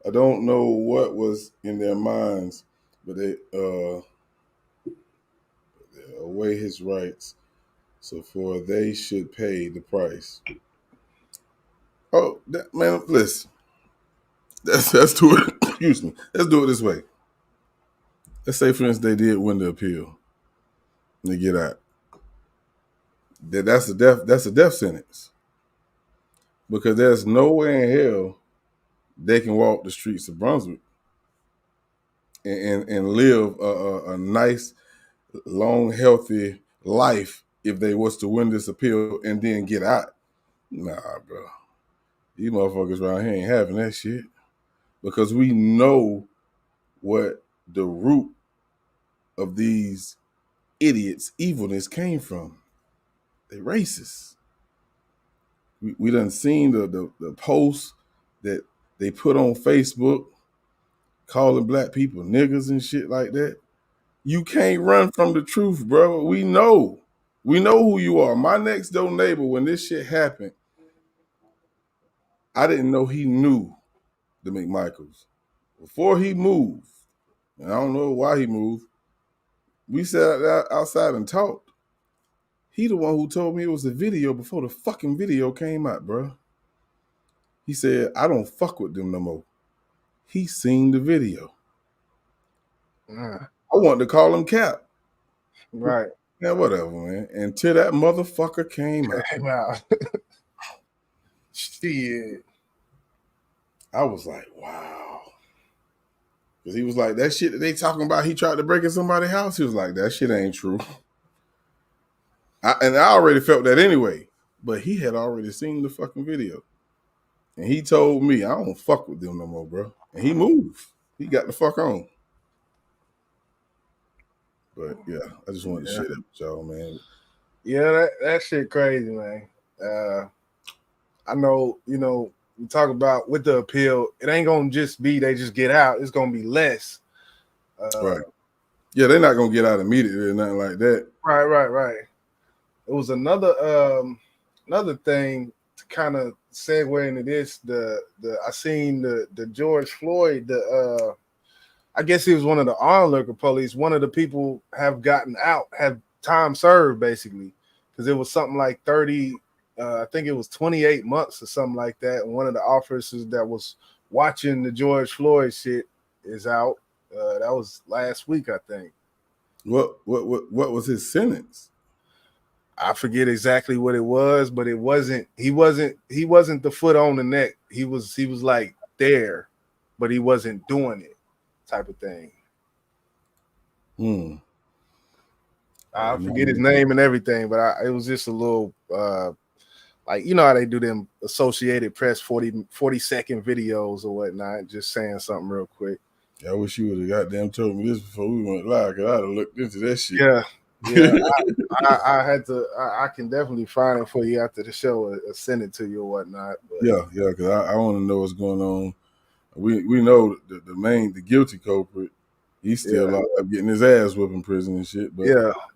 I don't know what was in their minds, but they away his rights, so for they should pay the price. Oh, man, listen. Let's do it. Excuse me. Let's do it this way. Let's say, for instance, they did win the appeal and they get out. That's a death sentence. Because there's no way in hell they can walk the streets of Brunswick and live a nice, long, healthy life if they was to win this appeal and then get out. Nah, bro. These motherfuckers around here ain't having that shit. Because we know what the root of these idiots' evilness came from. They racist. We done seen the posts that they put on Facebook calling black people niggas and shit like that. You can't run from the truth, bro. We know who you are. My next door neighbor, when this shit happened, I didn't know he knew the McMichaels. Before he moved, and I don't know why he moved, we sat outside and talked. He the one who told me it was a video before the fucking video came out, bro. He said, I don't fuck with them no more. He seen the video. I wanted to call him Cap. Right. Yeah, whatever, man. Until that motherfucker came out. Shit. I was like, wow. Because he was like, that shit that they talking about, he tried to break in somebody's house. He was like, that shit ain't true. And I already felt that anyway. But he had already seen the fucking video. And he told me, I don't fuck with them no more, bro. And he moved. He got the fuck on. But yeah, I just wanted to share that with y'all, man. Yeah, that shit crazy, man. I know, you know, we talk about with the appeal, it ain't gonna just be they just get out. It's gonna be less. Right. Yeah, they're not gonna get out immediately or nothing like that. Right. It was another thing to kind of segue into this. I seen the George Floyd. I guess he was one of the onlooker police. One of the people have gotten out, have time served basically, because it was something like 30. I think it was 28 months or something like that. And one of the officers that was watching the George Floyd shit is out. That was last week, I think. What was his sentence? I forget exactly what it was, but it wasn't. He wasn't the foot on the neck. He was like there, but he wasn't doing it, type of thing. I forget his name and everything, but it was just a little. Like, you know how they do them Associated Press 40-second videos or whatnot, just saying something real quick. I wish you would have goddamn told me this before we went live, because I'd have looked into that shit. Yeah. Yeah, I had to. I can definitely find it for you after the show or send it to you or whatnot. But. Yeah, because I want to know what's going on. We know the guilty culprit. He's still locked up getting his ass whipped in prison and shit. But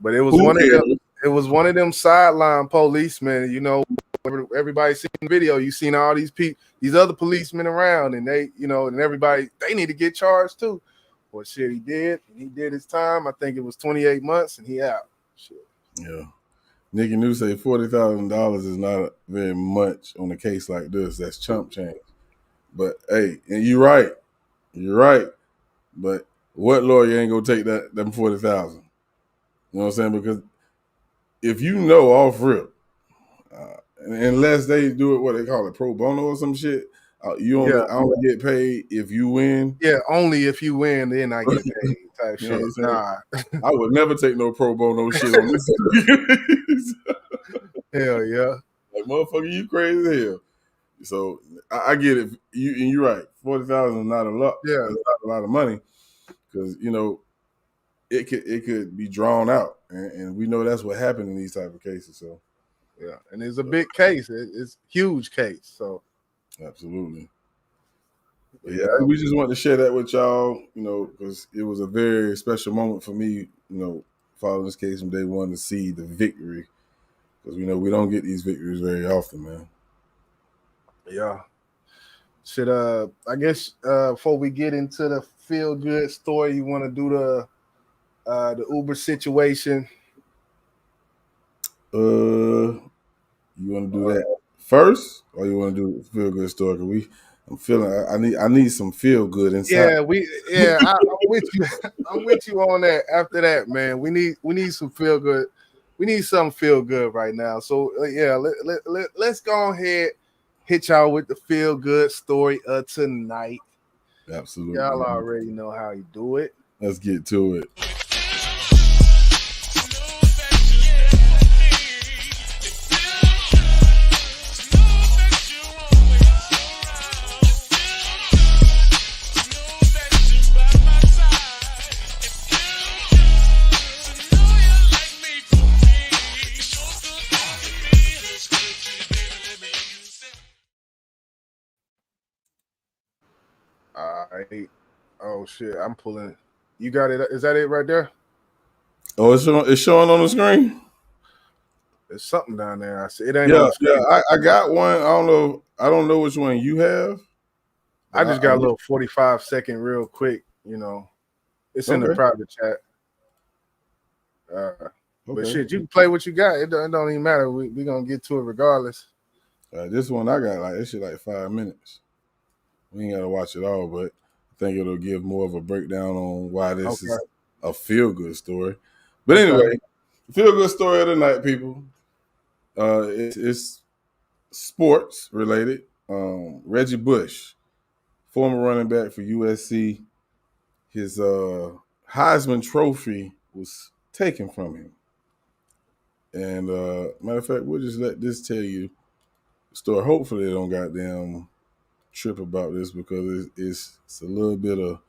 but it was one of them. It was one of them sideline policemen. You know, everybody seen the video. You seen all these these other policemen around, and they, you know, and everybody they need to get charged too. Well, shit, he did. He did his time. I think it was 28 months, and he out. Shit. Yeah. Nicky New say $40,000 is not very much on a case like this. That's chump change. But hey, and you're right. You're right. But what lawyer ain't gonna take them 40,000? You know what I'm saying? Because if you know off rip, unless they do it what they call it pro bono or some shit, you only get paid if you win. Yeah, only if you win, then I get paid. Type shit. Nah, I would never take no pro bono shit on this. Hell yeah, like motherfucker, you crazy as hell. So I get it. You're right. 40,000 is not a lot. Yeah, it's not a lot of money because you know it could be drawn out, and we know that's what happened in these type of cases. So yeah, and it's a big case. It's a huge case. So absolutely. Yeah, we just wanted to share that with y'all, you know, because it was a very special moment for me, you know, following this case from day one to see the victory. Because, you know, we don't get these victories very often, man. Yeah. Should I guess before we get into the feel good story, you want to do the Uber situation? You want to do that first, or you want to do the feel good story? Because I'm feeling I need some feel good inside. I'm with you. I'm with you on that. After that, man, we need some feel good. We need something feel good right now. So let's go ahead, hit y'all with the feel good story of tonight. Absolutely, y'all already know how you do it. Let's get to it. Oh shit! I'm pulling. You got it. Is that it right there? Oh, it's showing on the screen. There's something down there. I see it ain't. I got one. I don't know which one you have. I just got a little 45-second real quick. You know, it's in the private chat. But shit, you can play what you got. It don't even matter. We gonna get to it regardless. This one I got this shit like 5 minutes. We ain't gotta watch it all, but I think it'll give more of a breakdown on why this is a feel-good story. But anyway, feel-good story of the night, people. It's sports related. Reggie Bush, former running back for USC, his Heisman Trophy was taken from him. And matter of fact, we'll just let this tell you the story. Hopefully they don't goddamn trip about this because it's a little bit of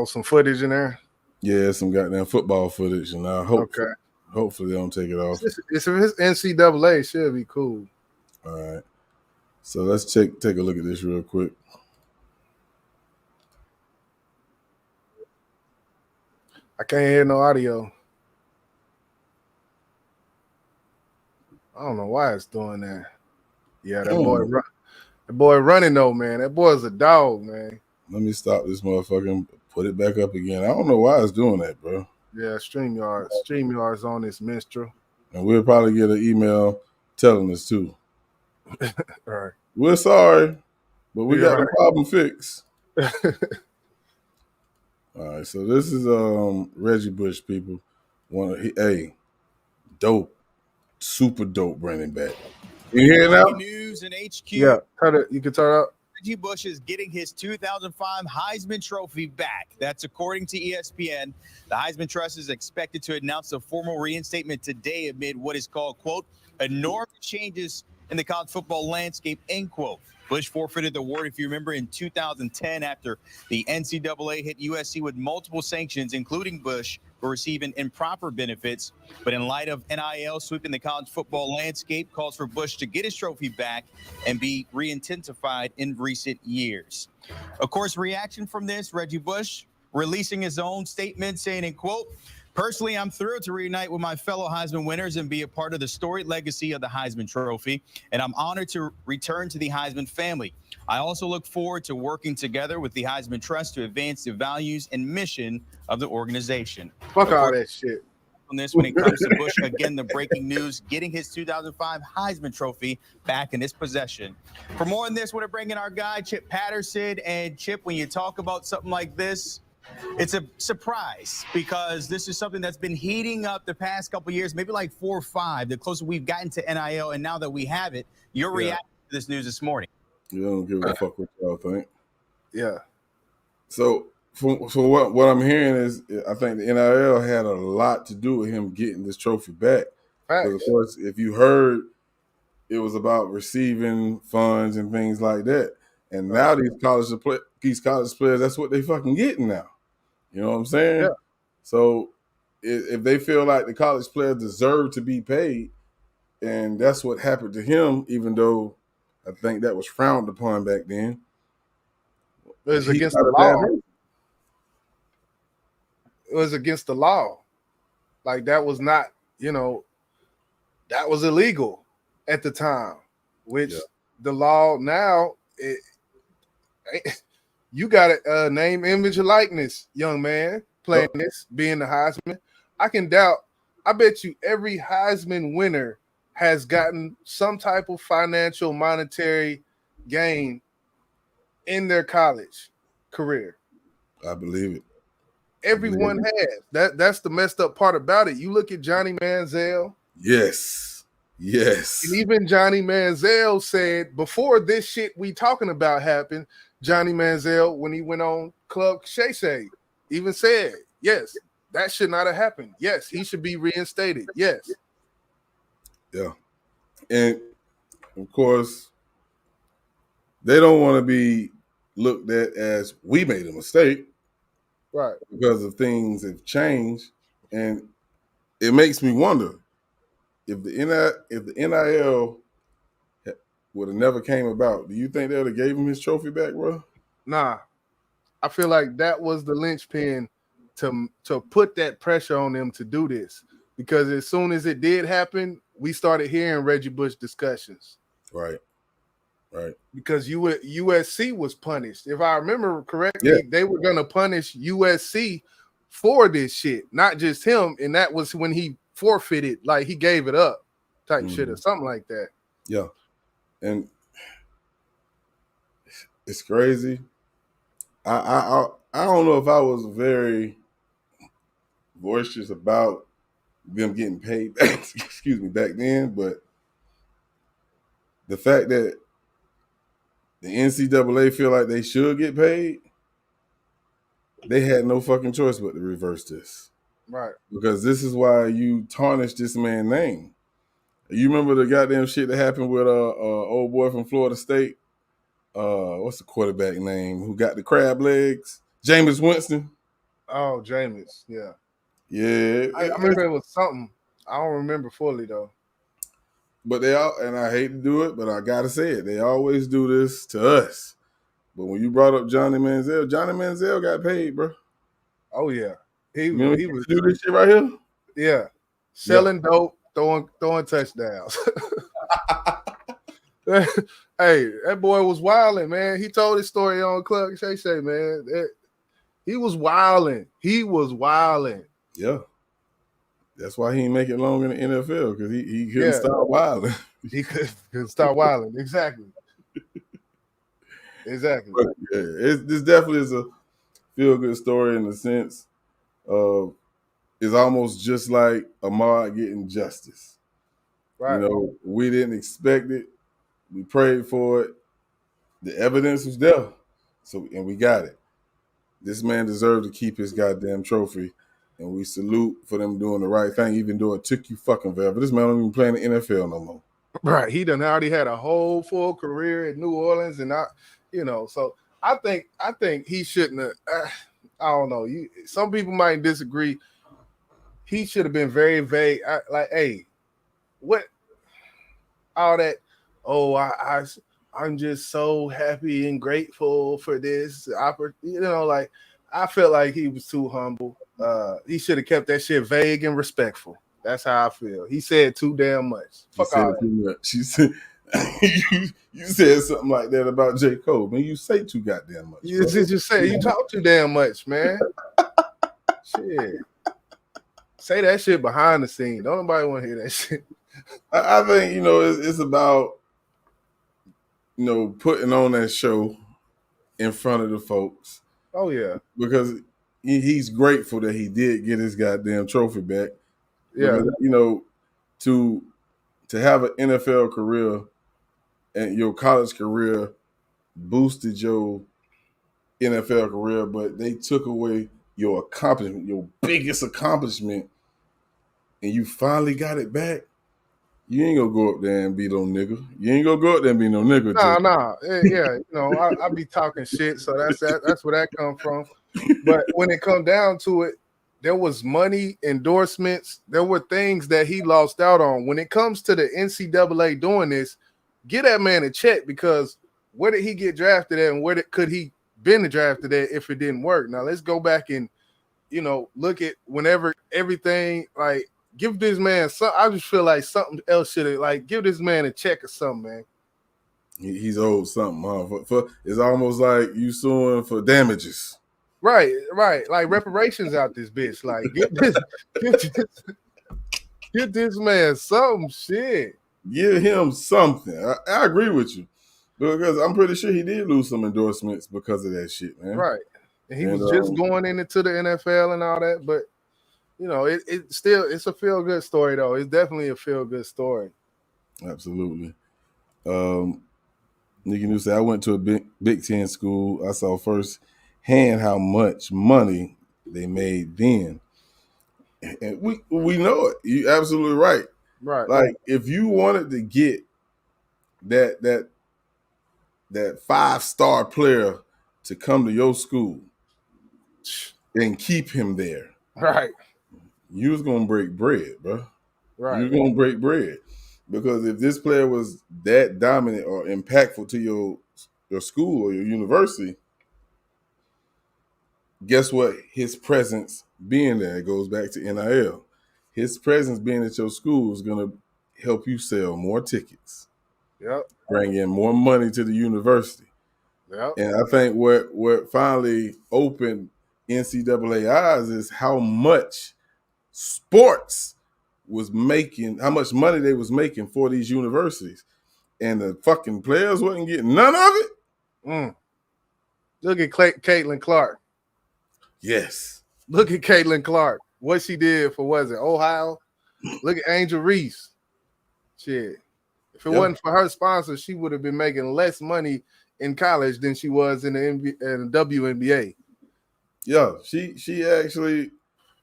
some footage in there. Yeah, some goddamn football footage, and I hopefully they don't take it off. It's NCAA, should be cool. All right, so let's take a look at this real quick. I can't hear no audio. I don't know why it's doing that. Yeah, that boy running though, man. That boy's a dog, man. Let me stop this motherfucker and put it back up again. I don't know why it's doing that, bro. Yeah, StreamYard's on this minstrel. And we'll probably get an email telling us too. All right. We're sorry, but we got the problem fixed. All right, so this is Reggie Bush, people. Dope, super dope running back. You hear it now? News and HQ. Yeah, you can turn it up. Reggie Bush is getting his 2005 Heisman Trophy back. That's according to ESPN. The Heisman Trust is expected to announce a formal reinstatement today amid what is called, quote, enormous changes in the college football landscape, end quote. Bush forfeited the award, if you remember, in 2010 after the NCAA hit USC with multiple sanctions, including Bush for receiving improper benefits. But in light of NIL sweeping the college football landscape, calls for Bush to get his trophy back and be re-intensified in recent years. Of course, reaction from this, Reggie Bush releasing his own statement saying, in quote, "Personally, I'm thrilled to reunite with my fellow Heisman winners and be a part of the storied legacy of the Heisman Trophy, and I'm honored to return to the Heisman family. I also look forward to working together with the Heisman Trust to advance the values and mission of the organization." Fuck all that shit. On this, when it comes to Bush, again, the breaking news, getting his 2005 Heisman Trophy back in his possession. For more on this, we're bringing our guy, Chip Patterson. And Chip, when you talk about something like this, it's a surprise because this is something that's been heating up the past couple of years, maybe like 4 or 5, the closer we've gotten to NIL. And now that we have it, you're reacting to this news this morning. You don't give a fuck what y'all think. Yeah. So what I'm hearing is I think the NIL had a lot to do with him getting this trophy back. But of course, if you heard, it was about receiving funds and things like that. And now these college players, that's what they fucking getting now. You know what I'm saying? Yeah. So if they feel like the college players deserve to be paid, and that's what happened to him, even though I think that was frowned upon back then. It was against the law. It was against the law. Like that was not, that was illegal at the time, which the law now, you got a name, image, and likeness, young man, playing this, being the Heisman. I bet you every Heisman winner has gotten some type of financial monetary gain in their college career. I believe it. Everyone has. That's the messed up part about it. You look at Johnny Manziel. Yes. And even Johnny Manziel said before this shit we talking about happened, Johnny Manziel, when he went on Club Shay Shay, even said, yes, that should not have happened. Yes, he should be reinstated. Yes. Yeah. And of course, they don't want to be looked at as we made a mistake. Right. Because of things have changed. And it makes me wonder if the NIL would have never came about, do you think they would have gave him his trophy back, bro? Nah. I feel like that was the linchpin to put that pressure on them to do this. Because as soon as it did happen, we started hearing Reggie Bush discussions. Right. Because USC was punished. If I remember correctly, they were going to punish USC for this shit, not just him. And that was when he forfeited, like he gave it up type shit or something like that. Yeah. And it's crazy. I don't know if I was very boisterous about them getting paid back, back then, but the fact that the NCAA feel like they should get paid, they had no fucking choice but to reverse this. Right. Because this is why you tarnish this man's name. You remember the goddamn shit that happened with old boy from Florida State? What's the quarterback name who got the crab legs? Jameis Winston. Oh, Jameis. Yeah. Yeah. I remember it was something. I don't remember fully though. But and I hate to do it, but I gotta say it. They always do this to us. But when you brought up Johnny Manziel got paid, bro. Oh yeah, he was do this shit right here. Yeah, selling dope, throwing touchdowns. Hey, that boy was wilding, man. He told his story on Club Shay Shay, man. He was wilding. Yeah. That's why he didn't make it long in the NFL, because he couldn't stop wilding. He couldn't stop wilding. Exactly. But, this definitely is a feel-good story in the sense of it's almost just like Ahmad getting justice. Right. We didn't expect it. We prayed for it. The evidence was there. And we got it. This man deserved to keep his goddamn trophy. And we salute for them doing the right thing, even though it took you fucking forever. This man don't even play in the NFL no more. Right. He done already had a whole full career in New Orleans, and so I think he shouldn't have. I don't know. Some people might disagree, he should have been very vague. Like, hey, what all that? Oh, I'm just so happy and grateful for this opportunity. Like I felt like he was too humble. He should have kept that shit vague and respectful. That's how I feel. He said too damn much. Fuck all that. Too much. She said you said something like that about J. Cole. Man, you say too goddamn much. You just say you talk too damn much, man. Shit. Say that shit behind the scene. Don't nobody want to hear that shit. I think it's about putting on that show in front of the folks. Oh yeah, because he's grateful that he did get his goddamn trophy back. Yeah, because, to have an NFL career and your college career boosted your NFL career, but they took away your accomplishment, your biggest accomplishment, and you finally got it back. You ain't gonna go up there and be no nigga. You ain't gonna go up there and be no nigga. Nah. Yeah, I be talking shit, so that's where that come from. But when it come down to it, there was money, endorsements. There were things that he lost out on. When it comes to the NCAA doing this, get that man a check, because where did he get drafted at, and could he been drafted at if it didn't work? Now let's go back and look at whenever everything, like, give this man some. I just feel like something else should have, give this man a check or something, man. He's owed something, huh? It's almost like you suing for damages. Right. Like reparations out this bitch. Like get this man some shit. Give him something. I agree with you, because I'm pretty sure he did lose some endorsements because of that shit, man. Right. And he was just going into the NFL and all that, but it's a feel good story though. It's definitely a feel good story. Absolutely. Nikki New said, I went to a Big Ten school. I saw firsthand how much money they made then. And we know it. You're absolutely right. Right. Like, if you wanted to get that 5-star player to come to your school and keep him there, right, you was gonna break bread, bro. Right. You was gonna break bread. Because if this player was that dominant or impactful to your school or your university, guess what? His presence being there, it goes back to NIL. His presence being at your school is going to help you sell more tickets. Yep. Bring in more money to the university. Yep. And I think what finally opened NCAA eyes is how much sports was making, how much money they was making for these universities. And the fucking players wasn't getting none of it. Look at Caitlin Clark. Yes. Look at Caitlin Clark. What she did for, was it Ohio? Look at Angel Reese. Shit. If it wasn't for her sponsor, she would have been making less money in college than she was in the WNBA. Yeah, she actually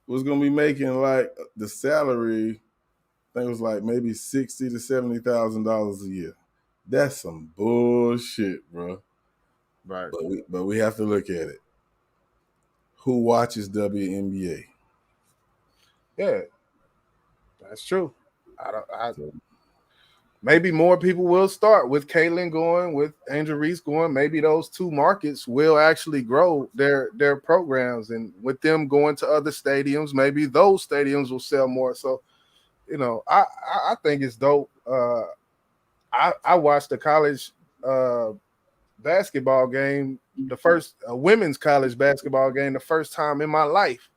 was gonna be making like the salary, I think it was like maybe $60,000 to $70,000 a year. That's some bullshit, bro. Right. But we have to look at it. Who watches WNBA? Yeah, that's true. Maybe more people will start with Caitlin going, with Angel Reese going. Maybe those two markets will actually grow their programs, and with them going to other stadiums, maybe those stadiums will sell more. So, I think it's dope. I watched the college basketball game, the first women's college basketball game, the first time in my life,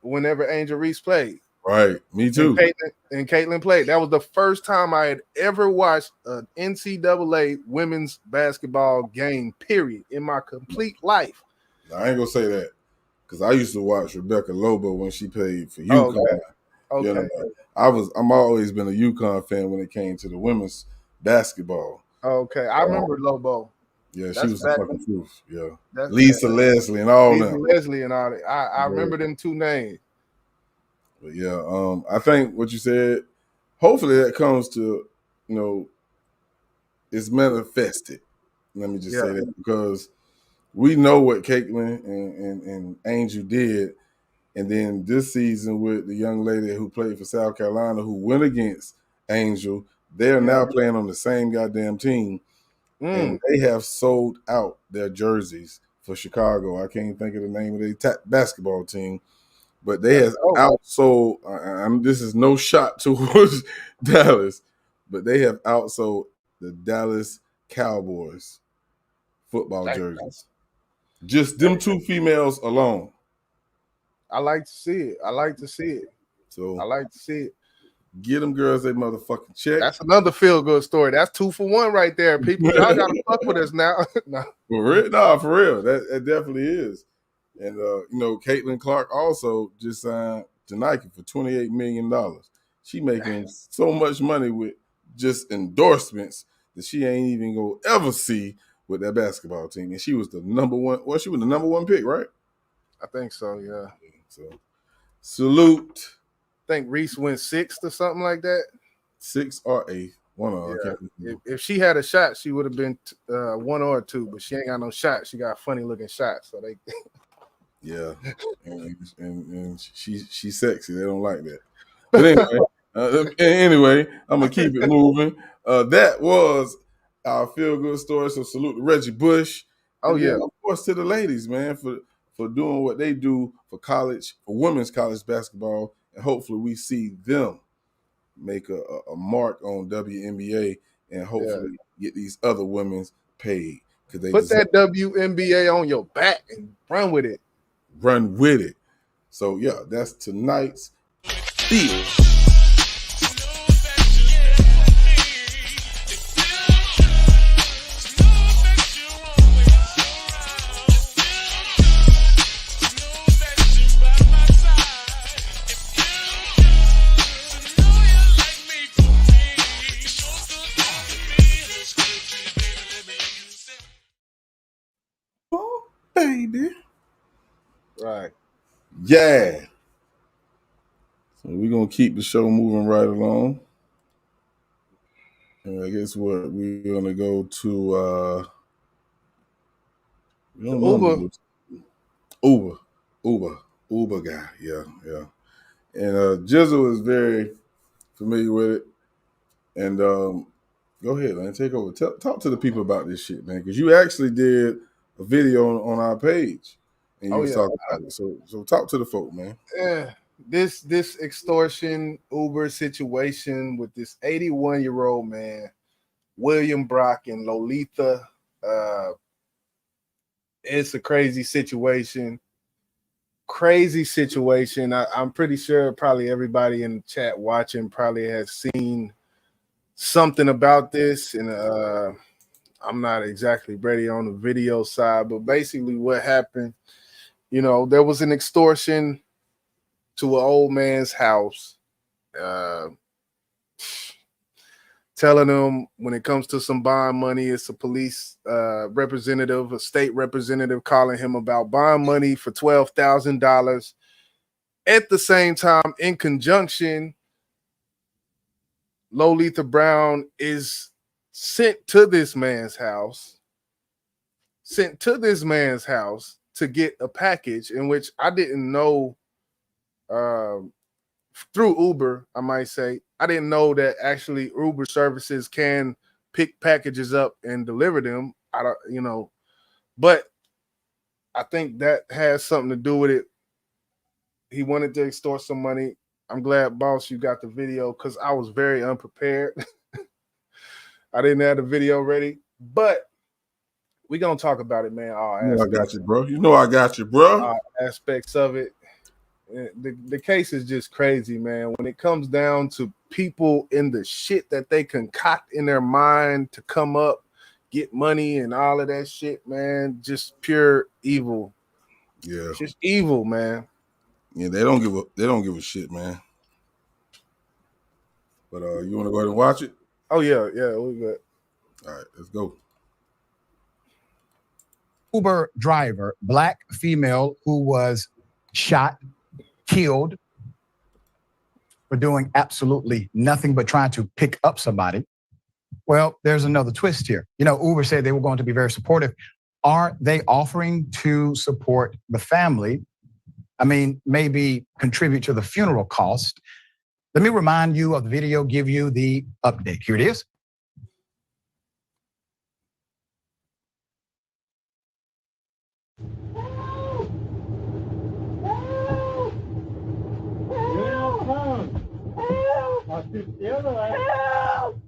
whenever Angel Reese played. Right, me too. And Caitlin played. That was the first time I had ever watched an NCAA women's basketball game, period, in my complete life. I ain't gonna say that, because I used to watch Rebecca Lobo when she played for UConn. Okay. I'm always been a UConn fan when it came to the women's basketball. Okay, I remember Lobo. Yeah, she was the fucking truth. Yeah, That's Lisa Leslie and all them. Leslie and all that. I remember them two names. But yeah, I think what you said, hopefully that comes to, it's manifested. Let me just say that, because we know what Caitlin and Angel did, And then this season with the young lady who played for South Carolina who went against Angel, they're now playing on the same goddamn team. And they have sold out their jerseys for Chicago. I can't think of the name of their basketball team, but they have outsold. This is no shot towards Dallas, but they have outsold the Dallas Cowboys football jerseys. Just them two females alone. I like to see it. I like to see it. Get them girls they motherfucking check. That's another feel-good story. That's 2 for 1 right there, people. Y'all gotta fuck with us now. No. For real. That definitely is. And Caitlin Clark also just signed to Nike for $28 million. She making so much money with just endorsements that she ain't even gonna ever see with that basketball team. And she was the number one. Well, she was the number 1 pick, right? I think so, yeah. So salute. I think Reese went 6th or something like that. 6th or 8th. One of them. If she had a shot, she would have been 1 or 2, but she ain't got no shot. She got a funny looking shot. So they yeah. and she's sexy. They don't like that. But anyway, I'm gonna keep it moving. That was our feel-good story. So salute to Reggie Bush. And then, of course, to the ladies, man, for doing what they do for women's college basketball. And hopefully we see them make a mark on WNBA and hopefully get these other women's paid. Put that WNBA on your back and run with it. Run with it. So, yeah, that's tonight's Feel. Baby. Right. Yeah. So we're going to keep the show moving right along. And I guess what we're going to go to Uber guy. Yeah. And Jizzle is very familiar with it. And go ahead, man. Take over. Talk to the people about this shit, man, because you actually did a video on our page. And you was talking about it. So talk to the folk, man. Yeah. This extortion Uber situation with this 81-year-old man, William Brock and LoLetha. It's a crazy situation. I'm pretty sure probably everybody in the chat watching probably has seen something about this. And I'm not exactly ready on the video side, but basically what happened, there was an extortion to an old man's house, telling him when it comes to some bond money, it's a police representative, a state representative calling him about bond money for $12,000. At the same time, in conjunction, LoLetha Brown is sent to this man's house to get a package in which I didn't know, through Uber, I might say. I didn't know that actually Uber services can pick packages up and deliver them. But I think that has something to do with it. He wanted to extort some money. I'm glad, boss, you got the video because I was very unprepared. I didn't have the video ready, but we're going to talk about it, man. I got you, bro. You know I got you, bro. Aspects of it. The case is just crazy, man. When it comes down to people in the shit that they concoct in their mind to come up, get money and all of that shit, man, just pure evil. Yeah. Just evil, man. Yeah, they don't give a shit, man. But you want to go ahead and watch it? Oh yeah, we good. All right, let's go. Uber driver, black female who was shot, killed for doing absolutely nothing but trying to pick up somebody. Well, there's another twist here. Uber said they were going to be very supportive. Are they offering to support the family maybe contribute to the funeral cost. Let me remind you of the video, give you the update. Here it is. Help!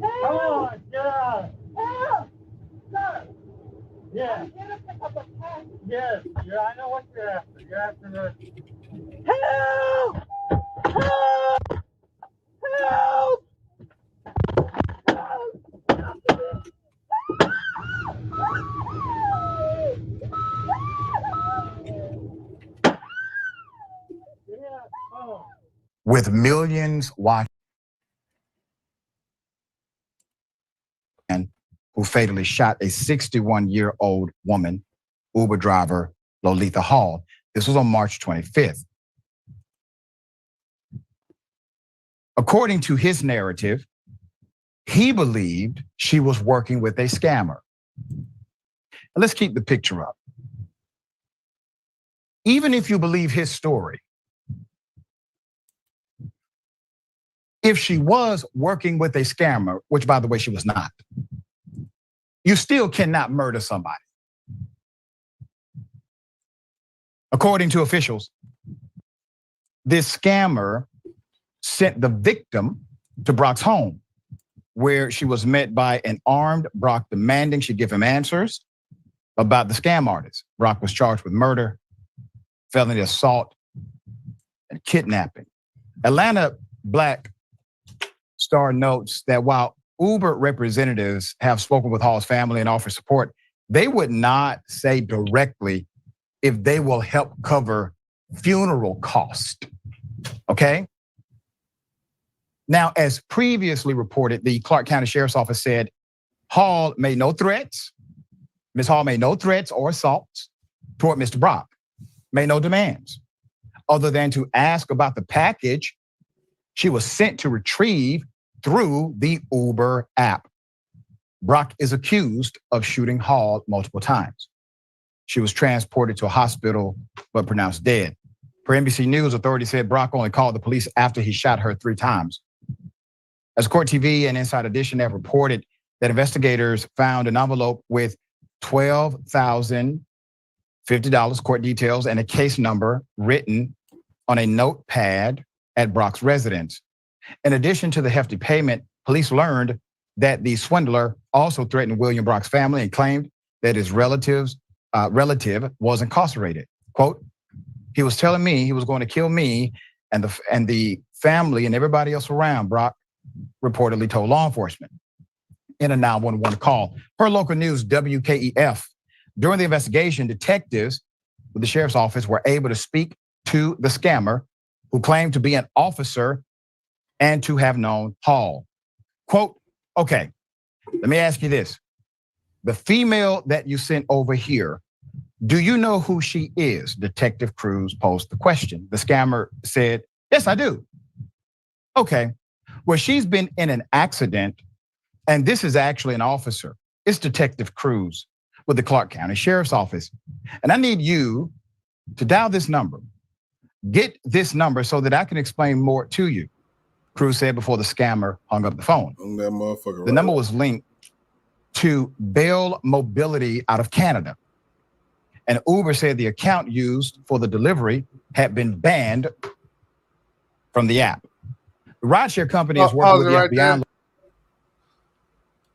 Come on, get out! Help! Sir! Yeah. Yes, I know what you're after. You're after the... Help! Help! Help! With millions watching, who fatally shot a 61-year-old woman, Uber driver LoLetha Hall. This was on March 25th. According to his narrative, he believed she was working with a scammer. Let's keep the picture up. Even if you believe his story, if she was working with a scammer, which by the way, she was not, you still cannot murder somebody. According to officials, this scammer sent the victim to Brock's home, where she was met by an armed Brock demanding she give him answers about the scam artist. Brock was charged with murder, felony assault, and kidnapping. Atlanta Black Star notes that while Uber representatives have spoken with Hall's family and offered support, they would not say directly if they will help cover funeral cost, okay? Now, as previously reported, the Clark County Sheriff's Office said Hall made no threats. Ms. Hall made no threats or assaults toward Mr. Brock, made no demands, other than to ask about the package she was sent to retrieve through the Uber app. Brock is accused of shooting Hall multiple times. She was transported to a hospital, but pronounced dead. Per NBC News, authorities said Brock only called the police after he shot her 3 times. As Court TV and Inside Edition have reported that investigators found an envelope with $12,050 court details and a case number written on a notepad at Brock's residence. In addition to the hefty payment, police learned that the swindler also threatened William Brock's family and claimed that his relative was incarcerated. Quote, he was telling me he was going to kill me and the family and everybody else around, Brock reportedly told law enforcement in a 911 call. Per local news, WKEF, during the investigation, detectives with the sheriff's office were able to speak to the scammer who claimed to be an officer and to have known Hall. Quote, okay, let me ask you this. The female that you sent over here, do you know who she is? Detective Cruz posed the question. The scammer said, yes, I do. Okay, well, she's been in an accident, and this is actually an officer. It's Detective Cruz with the Clark County Sheriff's Office. And I need you to dial this number. Get this number so that I can explain more to you, Cruz said before the scammer hung up the phone. That motherfucker. The number was linked to Bell Mobility out of Canada. And Uber said the account used for the delivery had been banned from the app. The rideshare company is working with the FBI. There.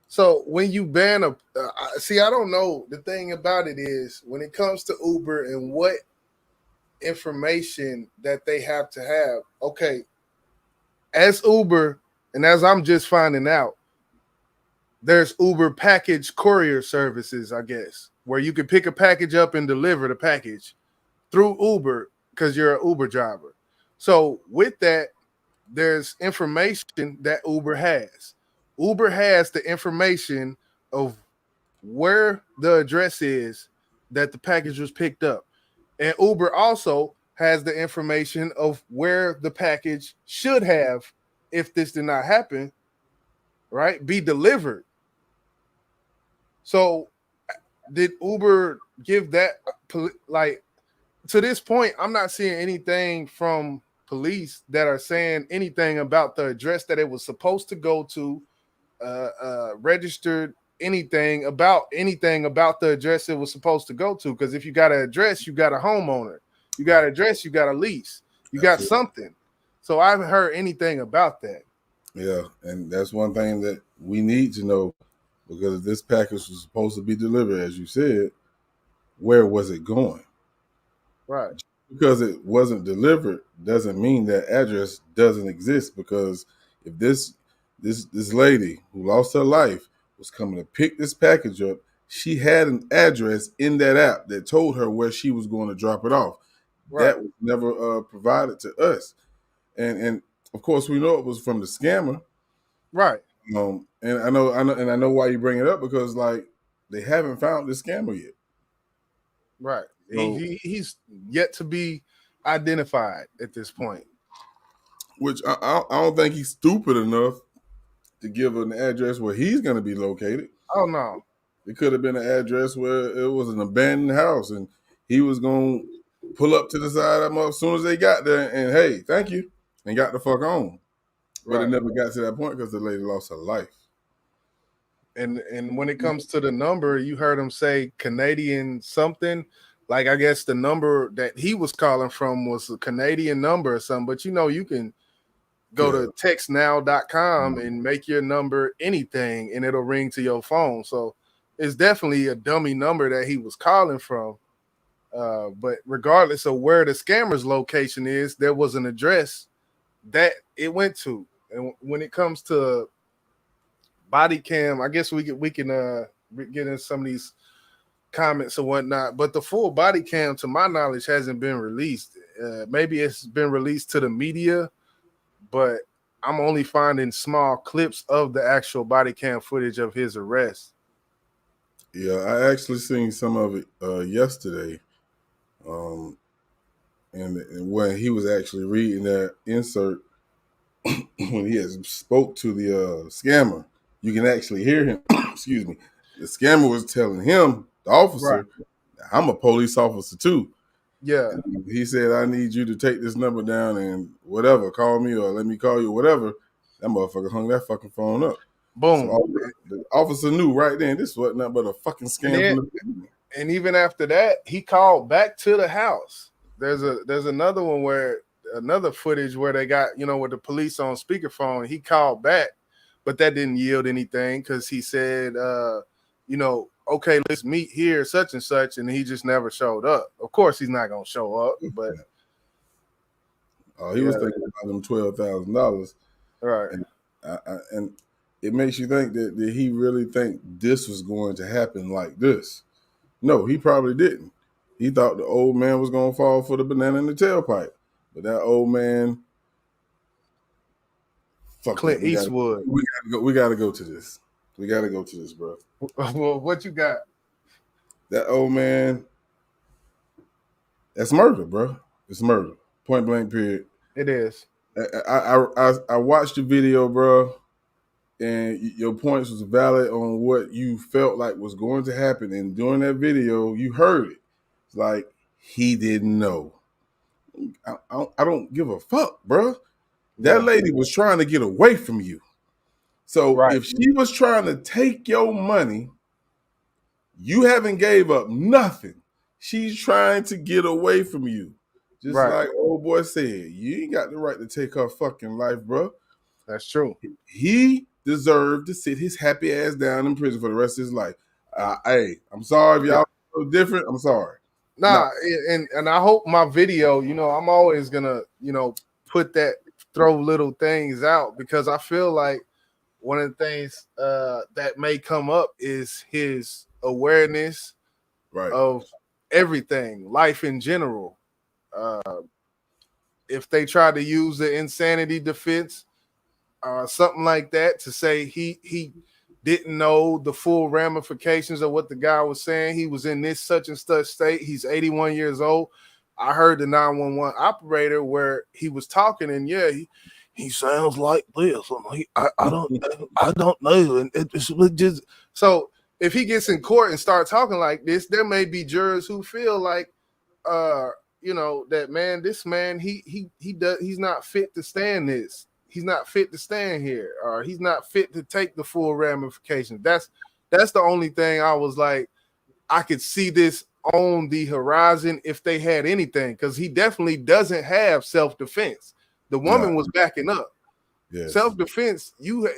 So when you ban I don't know. The thing about it is when it comes to Uber and what information that they have to have, okay, as Uber, and as I'm just finding out, there's Uber package courier services, I guess, where you can pick a package up and deliver the package through Uber because you're an Uber driver. So with that, there's information that Uber has. Uber has the information of where the address is that the package was picked up. And Uber also has the information of where the package should have, if this did not happen, right, be delivered. So did Uber give that, like, to this point, I'm not seeing anything from police that are saying anything about the address that it was supposed to go to, registered anything about the address it was supposed to go to. Because if you got an address, you got a homeowner. You got an address, you got a lease. You got something. So I haven't heard anything about that. Yeah, and that's one thing that we need to know, because if this package was supposed to be delivered, as you said, where was it going? Right. Because it wasn't delivered doesn't mean that address doesn't exist. Because if this lady who lost her life was coming to pick this package up, she had an address in that app that told her where she was going to drop it off. Right. That was never provided to us, and of course we know it was from the scammer. Right. And I know why you bring it up, because like they haven't found the scammer yet. Right. So, He's yet to be identified at this point. Which I don't think he's stupid enough to give an address where he's going to be located. Oh no. It could have been an address where it was an abandoned house and he was going to pull up to the side of them as soon as they got there and, hey, thank you, and got the fuck on. But it never got to that point because the lady lost her life. And when it comes to the number, you heard him say Canadian something. Like, I guess the number that he was calling from was a Canadian number or something. But, you can go to textnow.com and make your number anything, and it'll ring to your phone. So it's definitely a dummy number that he was calling from. But regardless of where the scammer's location is, there was an address that it went to. And when it comes to body cam, I guess we can get in some of these comments or whatnot, but the full body cam, to my knowledge, hasn't been released. Maybe it's been released to the media, but I'm only finding small clips of the actual body cam footage of his arrest. Yeah, I actually seen some of it yesterday, and when he was actually reading that insert, when he had spoke to the scammer, you can actually hear him. Excuse me. The scammer was telling him, the officer, I'm a police officer too. Yeah. And he said, I need you to take this number down and whatever, call me or let me call you, whatever. That motherfucker hung that fucking phone up. Boom. So the officer knew right then this was nothing but a fucking scam. And even after that, he called back to the house. There's another one where another footage where they got, with the police on speakerphone. He called back, but that didn't yield anything because he said, okay, let's meet here, such and such, and he just never showed up. Of course, he's not gonna show up, but he was thinking about them $12,000, right? And it makes you think that did he really think this was going to happen like this? No, he probably didn't. He thought the old man was gonna fall for the banana in the tailpipe, but that old man, Clint Eastwood. We gotta go to this. We gotta go to this, bro. Well, what you got? That old man. That's murder, bro. It's murder. Point blank. Period. It is. I watched the video, bro, and your points was valid on what you felt like was going to happen. And during that video, you heard it. It's like he didn't know. I don't give a fuck, bro. That lady was trying to get away from you. So if she was trying to take your money, you haven't gave up nothing. She's trying to get away from you. Just like old boy said, you ain't got the right to take her fucking life, bro. That's true. He deserved to sit his happy ass down in prison for the rest of his life. Hey, I'm sorry if y'all feel different. I'm sorry. Nah, and I hope my video, I'm always gonna, throw little things out because I feel like one of the things that may come up is his awareness of everything, life in general. If they try to use the insanity defense, something like that, to say he didn't know the full ramifications of what the guy was saying. He was in this such and such state. He's 81 years old. I heard the 911 operator where he was talking, and he sounds like this. I don't know. And it's just so if he gets in court and start talking like this, there may be jurors who feel like that man, this man, he's not fit to stand this. He's not fit to stand here, or he's not fit to take the full ramifications. That's the only thing I was like, I could see this on the horizon if they had anything, because he definitely doesn't have self-defense. The woman was backing up. Yes. Self-defense, you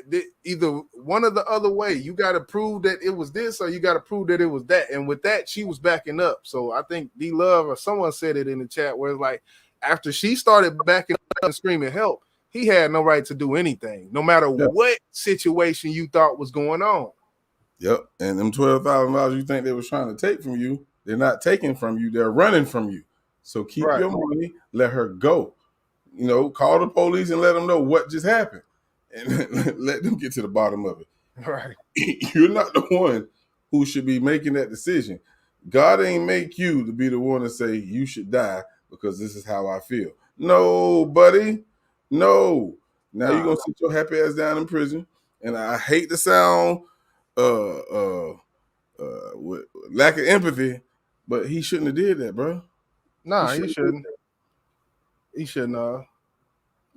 either one or the other way. You got to prove that it was this, or you got to prove that it was that. And with that, she was backing up. So I think D-Love or someone said it in the chat where it's like, after she started backing up and screaming help, he had no right to do anything, no matter what situation you thought was going on. Yep. And them $12,000 you think they was trying to take from you, they're not taking from you. They're running from you. So keep your money. Let her go. Call the police and let them know what just happened, and let them get to the bottom of it. Right. You're not the one who should be making that decision. God ain't make you to be the one to say you should die because this is how I feel. No, buddy. No. Now you're gonna sit your happy ass down in prison. And I hate the sound with lack of empathy, but he shouldn't have did that, bro. Nah, he shouldn't. He shouldn't have.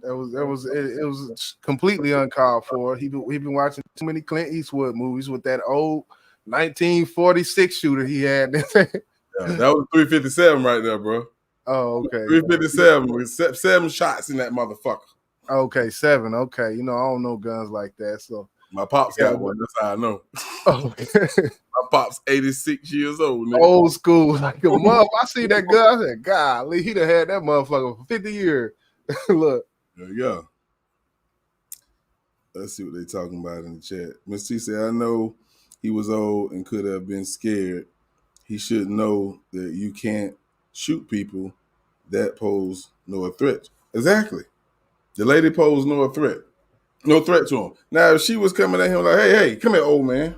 It was completely uncalled for. He been watching too many Clint Eastwood movies with that old 1946 shooter he had. That was 357 right there, bro. Oh, okay. 357 with 7 shots in that motherfucker. Okay, 7. Okay, I don't know guns like that, so my pops got one. That's how I know. Oh, my pop's 86 years old. Nigga. Old school, like a mother. I see that gun. I said, "Golly, he'd have had that motherfucker for 50 years." Look, there you go. Let's see what they talking about in the chat. Miss T said, "I know he was old and could have been scared. He should know that you can't shoot people that pose no threat." Exactly. The lady posed no threat. No threat to him. Now, if she was coming at him like, hey, come here, old man.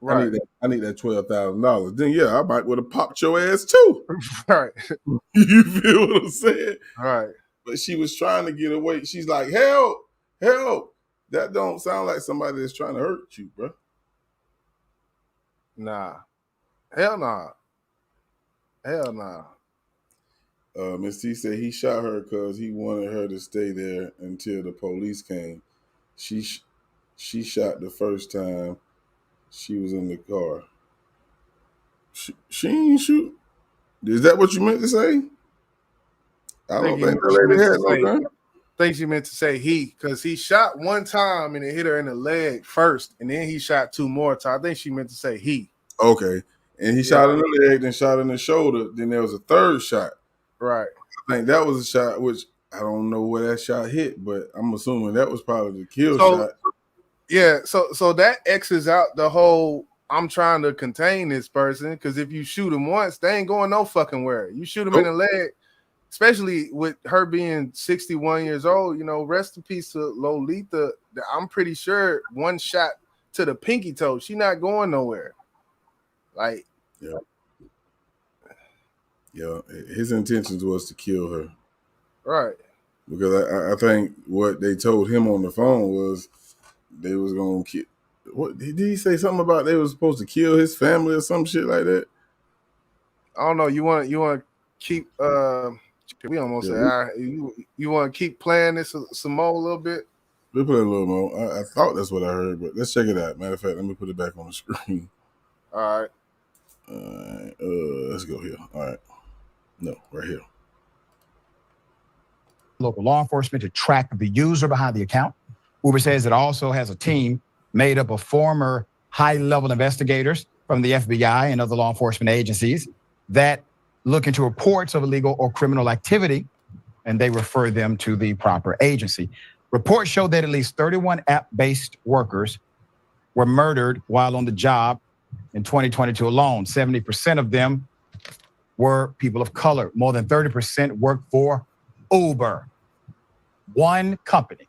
Right. I need that $12,000. Then, yeah, I might would have popped your ass too. Right. You feel what I'm saying? Right. But she was trying to get away. She's like, help. That don't sound like somebody that's trying to hurt you, bro. Nah. Hell nah. Hell nah. Miss T said he shot her because he wanted her to stay there until the police came. She shot the first time she was in the car. She ain't shoot. Is that what you meant to say? I don't think the lady had no gun. I think she meant to say he, because he shot one time and it hit her in the leg first, and then he shot 2 more times. I think she meant to say he. Okay. And he shot in the leg, then shot in the shoulder. Then there was a third shot. Right. I think that was a shot, which I don't know where that shot hit, but I'm assuming that was probably the kill shot. Yeah, so that X's out the whole I'm trying to contain this person, because if you shoot him once, they ain't going no fucking where. You shoot him in the leg, especially with her being 61 years old, rest in peace to LoLetha. I'm pretty sure one shot to the pinky toe, she not going nowhere. Like, yeah, his intentions was to kill her. Right. Because I think what they told him on the phone was they was going to kill. What did he say? Something about they was supposed to kill his family or some shit like that? I don't know. You want to keep we almost said you want to keep playing this some more a little bit? We'll play a little more. I thought that's what I heard, but let's check it out. Matter of fact, let me put it back on the screen. All right. Let's go here. All right. No, right here. Local law enforcement to track the user behind the account. Uber says it also has a team made up of former high-level investigators from the FBI and other law enforcement agencies that look into reports of illegal or criminal activity, and they refer them to the proper agency. Reports show that at least 31 app-based workers were murdered while on the job in 2022 alone. 70% of them were people of color. More than 30% worked for Uber, one company.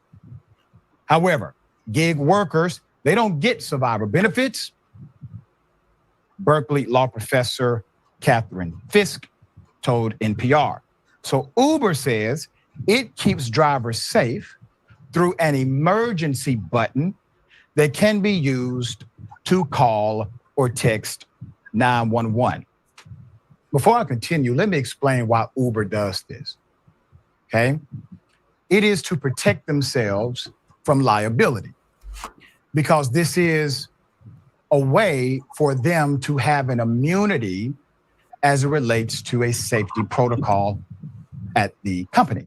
However, gig workers, they don't get survivor benefits. Berkeley law professor Catherine Fisk told NPR. So Uber says it keeps drivers safe through an emergency button that can be used to call or text 911. before I continue, let me explain why Uber does this. Okay? It is to protect themselves from liability, because this is a way for them to have an immunity as it relates to a safety protocol at the company.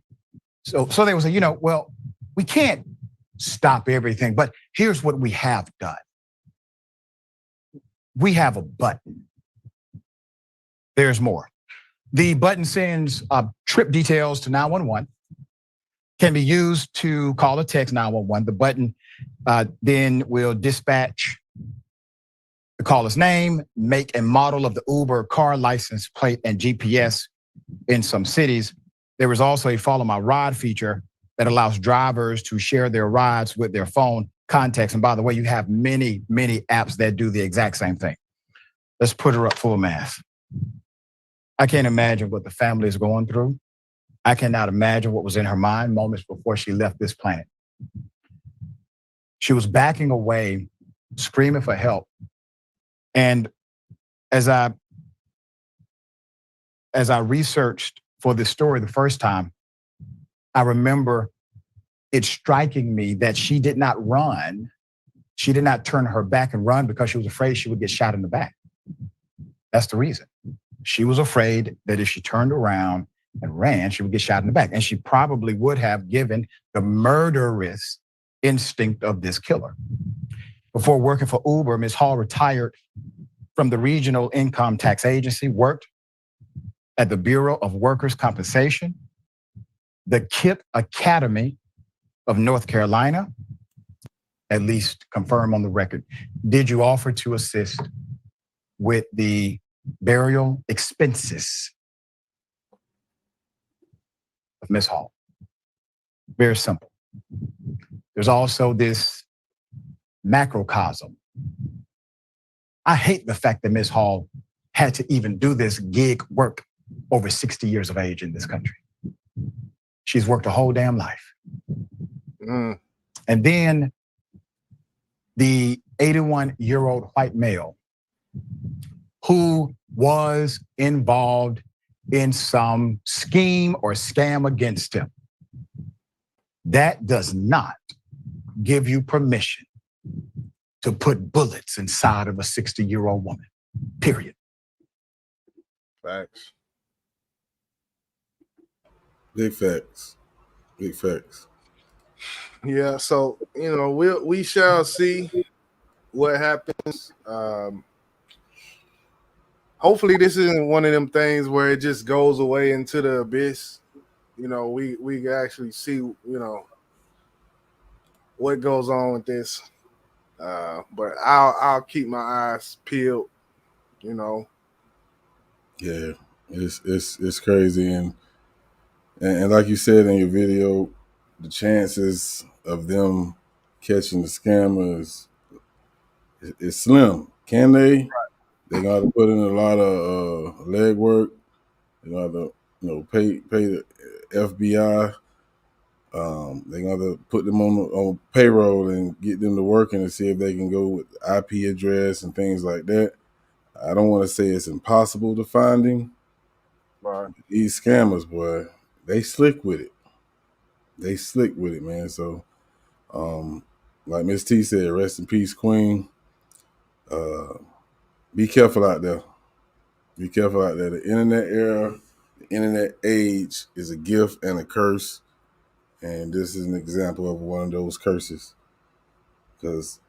So they will say, well, we can't stop everything, but here's what we have done. We have a button. There's more. The button sends trip details to 911, can be used to call or text 911. The button then will dispatch the caller's name, make and model of the Uber car, license plate, and GPS in some cities. There is also a follow my ride feature that allows drivers to share their rides with their phone contacts. And by the way, you have many, many apps that do the exact same thing. Let's put her up full mass. I can't imagine what the family is going through. I cannot imagine what was in her mind moments before she left this planet. She was backing away, screaming for help. And as I researched for this story the first time, I remember it striking me that she did not run. She did not turn her back and run because she was afraid she would get shot in the back. That's the reason. She was afraid that if she turned around and ran, she would get shot in the back. And she probably would have given the murderous instinct of this killer. Before working for Uber, Ms. Hall retired from the Regional Income Tax Agency, worked at the Bureau of Workers' Compensation, the KIP Academy of North Carolina, at least confirm on the record. Did you offer to assist with the burial expenses of Ms. Hall? Very simple. There's also this macrocosm. I hate the fact that Ms. Hall had to even do this gig work over 60 years of age in this country. She's worked a whole damn life. And then the 81-year-old white male who was involved in some scheme or scam against him. That does not give you permission to put bullets inside of a 60-year-old woman, period. Facts. Big facts. Big facts. Yeah, so we shall see what happens. Hopefully this isn't one of them things where it just goes away into the abyss. We can actually see, what goes on with this. But I'll keep my eyes peeled, Yeah, it's crazy, and like you said in your video, the chances of them catching the scammers is slim. Can they? Right. They're gonna have to put in a lot of legwork. They're gonna have to, pay the FBI. They're gonna have to put them on payroll and get them to working and see if they can go with IP address and things like that. I don't want to say it's impossible to find him. Right. These scammers, boy, they slick with it. They slick with it, man. So, like Miss T said, rest in peace, Queen. Be careful out there. Be careful out there. The internet era, the internet age is a gift and a curse. And this is an example of one of those curses. Because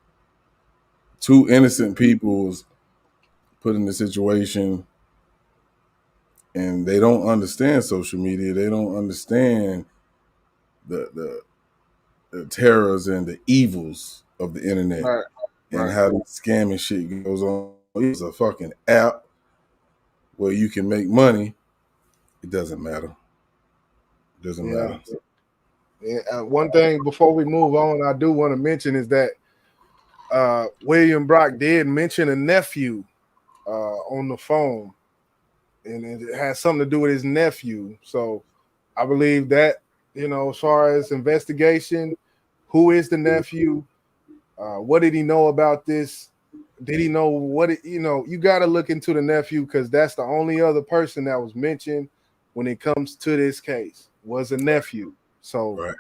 two innocent people's put in the situation and they don't understand social media. They don't understand the terrors and the evils of the internet. Right. And how the scamming shit goes on. It's a fucking app where you can make money. It doesn't matter. It doesn't matter. Yeah, one thing before we move on, I do want to mention is that William Brock did mention a nephew on the phone, and it has something to do with his nephew. So I believe that, as far as investigation, who is the nephew? What did he know about this? Did he know what it, you got to look into the nephew because that's the only other person that was mentioned when it comes to this case was a nephew. So, right.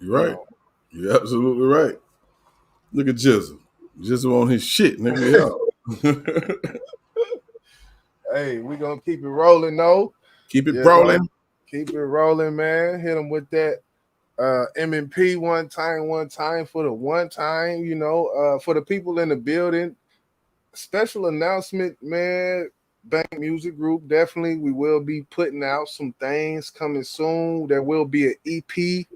You're right. You're absolutely right. Look at Jizzle. Jizzle on his shit, nigga. Hey, we gonna keep it rolling, though. Keep it rolling. Keep it rolling, man. Hit him with that M&P one time for the one time, for the people in the building. Special announcement, man. Bank Music Group, definitely. We will be putting out some things coming soon. There will be an EP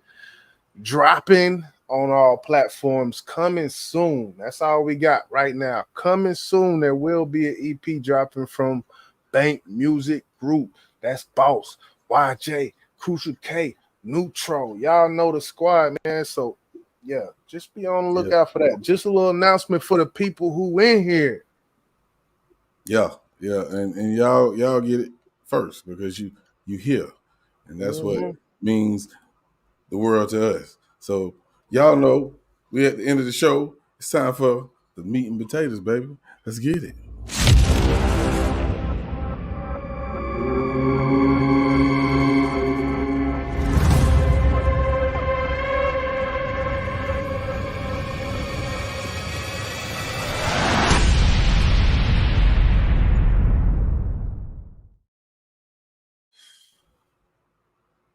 dropping on all platforms coming soon. That's all we got right now. Coming soon, there will be an EP dropping from Bank Music Group. That's Boss, YJ, Crucial K, Neutro. Y'all know the squad, man. So, yeah, just be on the lookout for that. Just a little announcement for the people who in here. Yeah, and y'all get it first because you here, and that's what means the world to us. So y'all know we at the end of the show. It's time for the meat and potatoes, baby. Let's get it.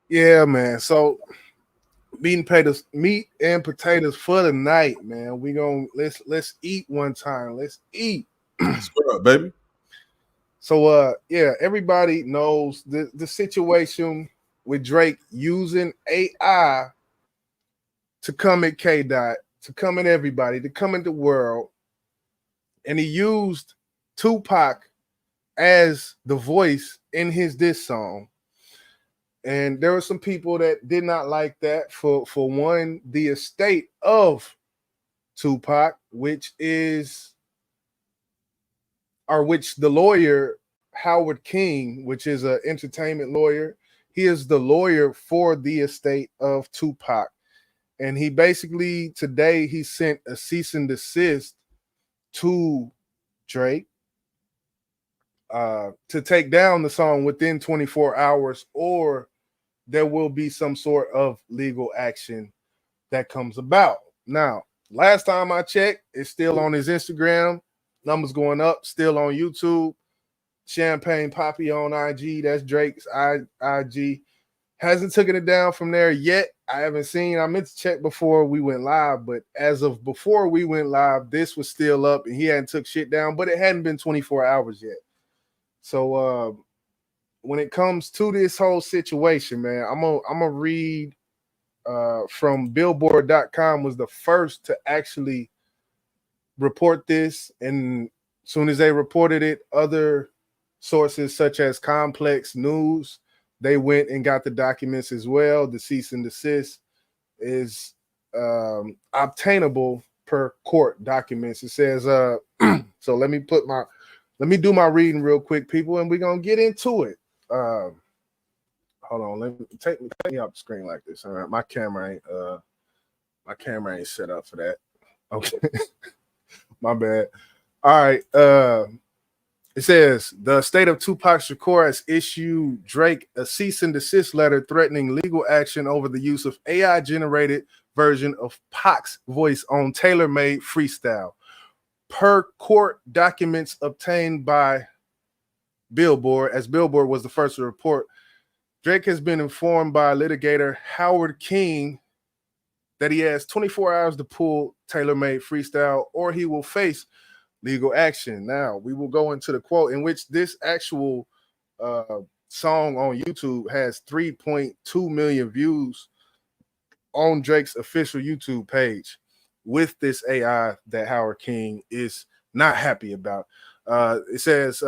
Yeah, man. So meat and potatoes for the night, man. We gonna let's eat one time. Let's eat. Scrub, baby. So everybody knows the situation with Drake using AI to come at K Dot, to come at everybody, to come at the world. And he used Tupac as the voice in his diss song. And there were some people that did not like that. For one, the estate of Tupac, which the lawyer Howard King, which is an entertainment lawyer, he is the lawyer for the estate of Tupac. And he basically today he sent a cease and desist to Drake to take down the song within 24 hours, or there will be some sort of legal action that comes about. Now, last time I checked, it's still on his Instagram. Numbers going up, still on YouTube. Champagne Poppy on IG. That's Drake's IG. Hasn't taken it down from there yet. I haven't seen. I meant to check before we went live, but as of before we went live, this was still up and he hadn't took shit down, but it hadn't been 24 hours yet. So when it comes to this whole situation, man, I'm gonna read from Billboard.com was the first to actually report this, and as soon as they reported it, other sources such as Complex News, they went and got the documents as well. The cease and desist is obtainable per court documents. It says so let me do my reading real quick, people, and we're gonna get into it. Hold on, let me take me off the screen like this. All right, my camera ain't set up for that. Okay. My bad. All right. It says the state of Tupac Shakur has issued Drake a cease and desist letter threatening legal action over the use of AI generated version of Pac's voice on tailor-made freestyle. Per court documents obtained by Billboard, as Billboard was the first to report, Drake has been informed by litigator Howard King that he has 24 hours to pull tailor-made freestyle or he will face legal action. Now, we will go into the quote in which this actual song on YouTube has 3.2 million views on Drake's official YouTube page with this AI that Howard King is not happy about. It says,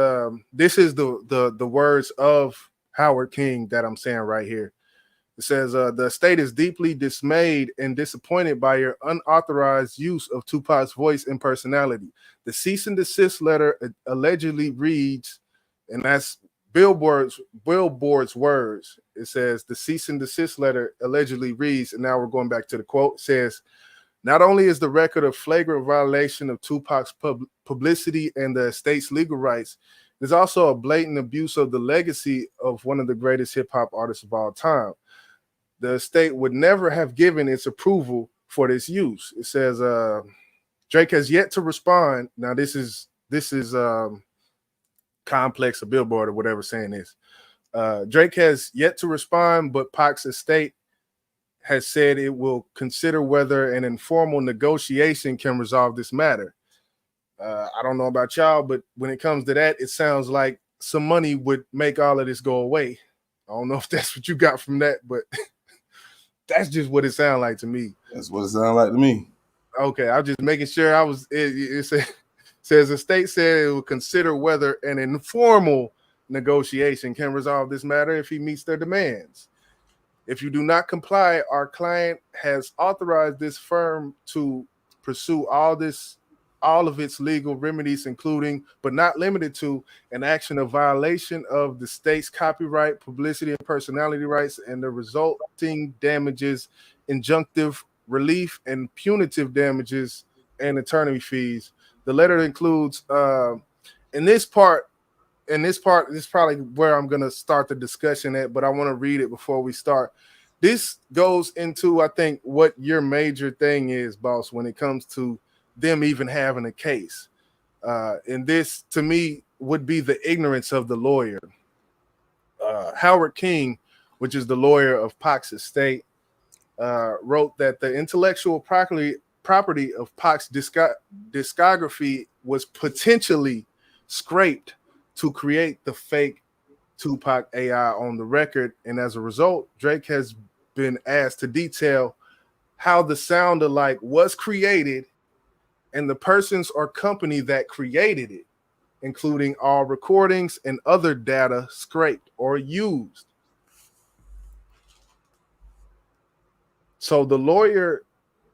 this is the words of Howard King that I'm saying right here. It says, the state is deeply dismayed and disappointed by your unauthorized use of Tupac's voice and personality. The cease and desist letter allegedly reads, and that's Billboard's words. It says, the cease and desist letter allegedly reads, and now we're going back to the quote. It says, Not only is the record a flagrant violation of Tupac's publicity and the estate's legal rights, it's also a blatant abuse of the legacy of one of the greatest hip-hop artists of all time. The estate would never have given its approval for this use. It says Drake has yet to respond. Now this is Complex or Billboard or whatever saying this. Drake has yet to respond, but Pac's estate has said it will consider whether an informal negotiation can resolve this matter. I don't know about y'all, but when it comes to that, it sounds like some money would make all of this go away. I don't know if that's what you got from that, but that's just what it sounds like to me. That's what it sounds like to me. Okay, I'm just making sure I was. It says the state said it will consider whether an informal negotiation can resolve this matter if he meets their demands. If you do not comply, our client has authorized this firm to pursue all of its legal remedies, including but not limited to an action of violation of the state's copyright, publicity, and personality rights, and the resulting damages, injunctive relief, and punitive damages and attorney fees. The letter includes, this is probably where I'm going to start the discussion at, but I want to read it before we start. This goes into, I think, what your major thing is, boss, when it comes to them even having a case. And this, to me, would be the ignorance of the lawyer. Howard King, which is the lawyer of Pac's estate, wrote that the intellectual property of Pac's discography was potentially scraped to create the fake Tupac AI on the record. And as a result, Drake has been asked to detail how the sound alike was created and the persons or company that created it, including all recordings and other data scraped or used. So the lawyer,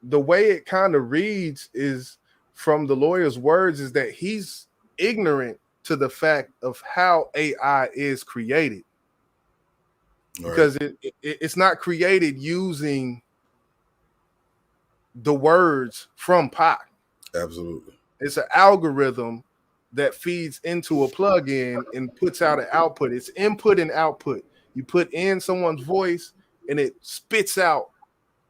the way it kind of reads is from the lawyer's words is that he's ignorant to the fact of how AI is created. Because it's not created using the words from Pac. Absolutely. It's an algorithm that feeds into a plugin and puts out an output. It's input and output. You put in someone's voice and it spits out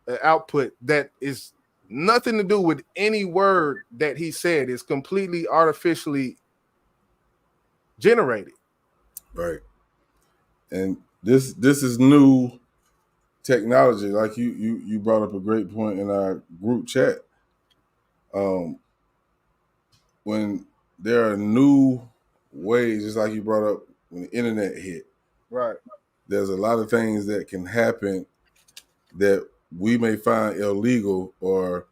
an output that is nothing to do with any word that he said. It's completely artificially generated. Right. And this is new technology. Like you brought up a great point in our group chat. When there are new ways, just like you brought up when the internet hit. Right. There's a lot of things that can happen that we may find illegal or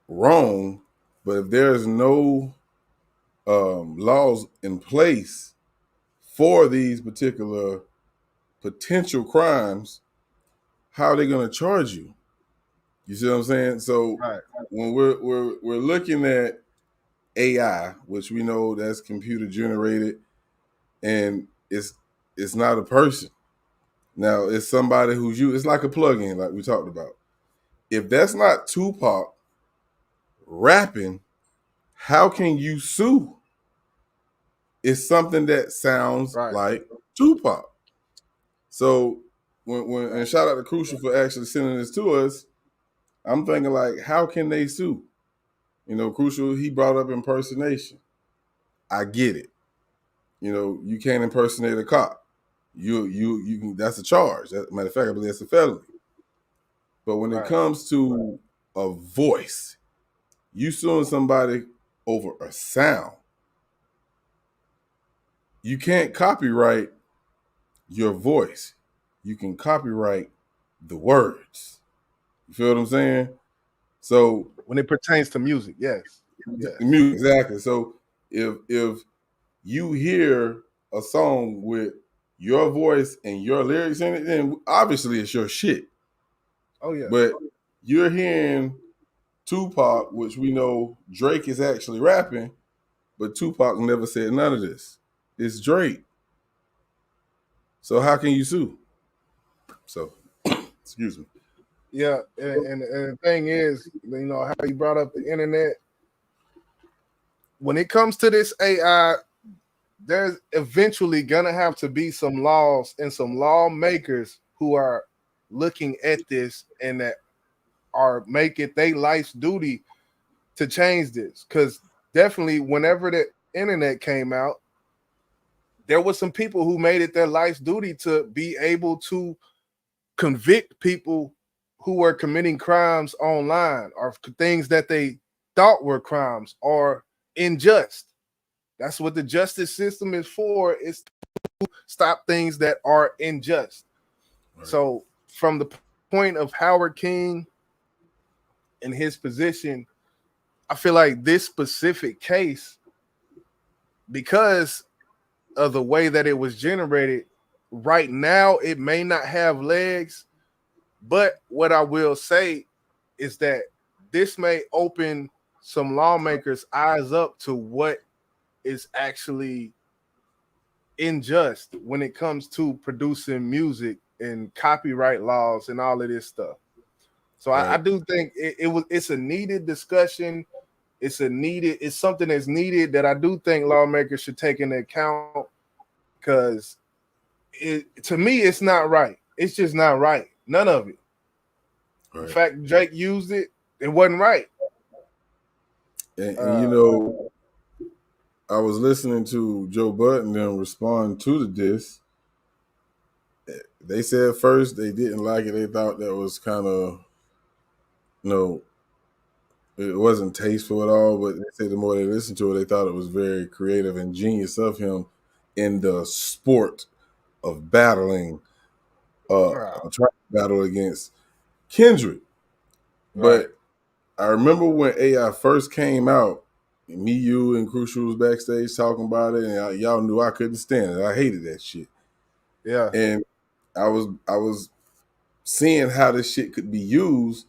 wrong, but if there's no laws in place for these particular potential crimes, how are they going to charge you? You see what I'm saying? So when we're looking at AI, which we know that's computer generated, and it's not a person. Now it's somebody who's it's like a plugin, like we talked about. If that's not Tupac rapping, how can you sue? It's something that sounds like Tupac. So when and shout out to Crucial for actually sending this to us, I'm thinking like, how can they sue? You know, Crucial, he brought up impersonation. I get it. You know, you can't impersonate a cop. You can, that's a charge. Matter of fact, I believe that's a felony. But when it comes to a voice, you suing somebody over a sound, you can't copyright your voice. You can copyright the words. You feel what I'm saying? So when it pertains to music, yes. Music, exactly. So if you hear a song with your voice and your lyrics in it, then obviously it's your shit. Oh yeah. But you're hearing Tupac, which we know Drake is actually rapping, but Tupac never said none of this. It's Drake. So how can you sue? So, excuse me. Yeah, and the thing is, you know, how you brought up the internet. When it comes to this AI, there's eventually gonna have to be some laws and some lawmakers who are looking at this and that are make it their life's duty to change this. Because definitely, whenever the internet came out, there was some people who made it their life's duty to be able to convict people who were committing crimes online or things that they thought were crimes or unjust. That's what the justice system is for, is to stop things that are unjust. Right. So from the point of Howard King and his position, I feel like this specific case, because of the way that it was generated, right now it may not have legs. But what I will say is that this may open some lawmakers' eyes up to what is actually unjust when it comes to producing music and copyright laws and all of this stuff. So I do think it's a needed discussion. It's something that's needed that I do think lawmakers should take into account, because to me it's not right. It's just not right. None of it. Right. The fact Drake used it, it wasn't right. And you know, I was listening to Joe Budden then respond to the diss. They said first they didn't like it. They thought that was kind of, you know, it wasn't tasteful at all. But they said the more they listened to it, they thought it was very creative and genius of him in the sport of battling, trying to battle against Kendrick. But I remember when AI first came out, me, you, and Crucial was backstage talking about it, and y'all knew I couldn't stand it. I hated that shit. Yeah. And I was seeing how this shit could be used.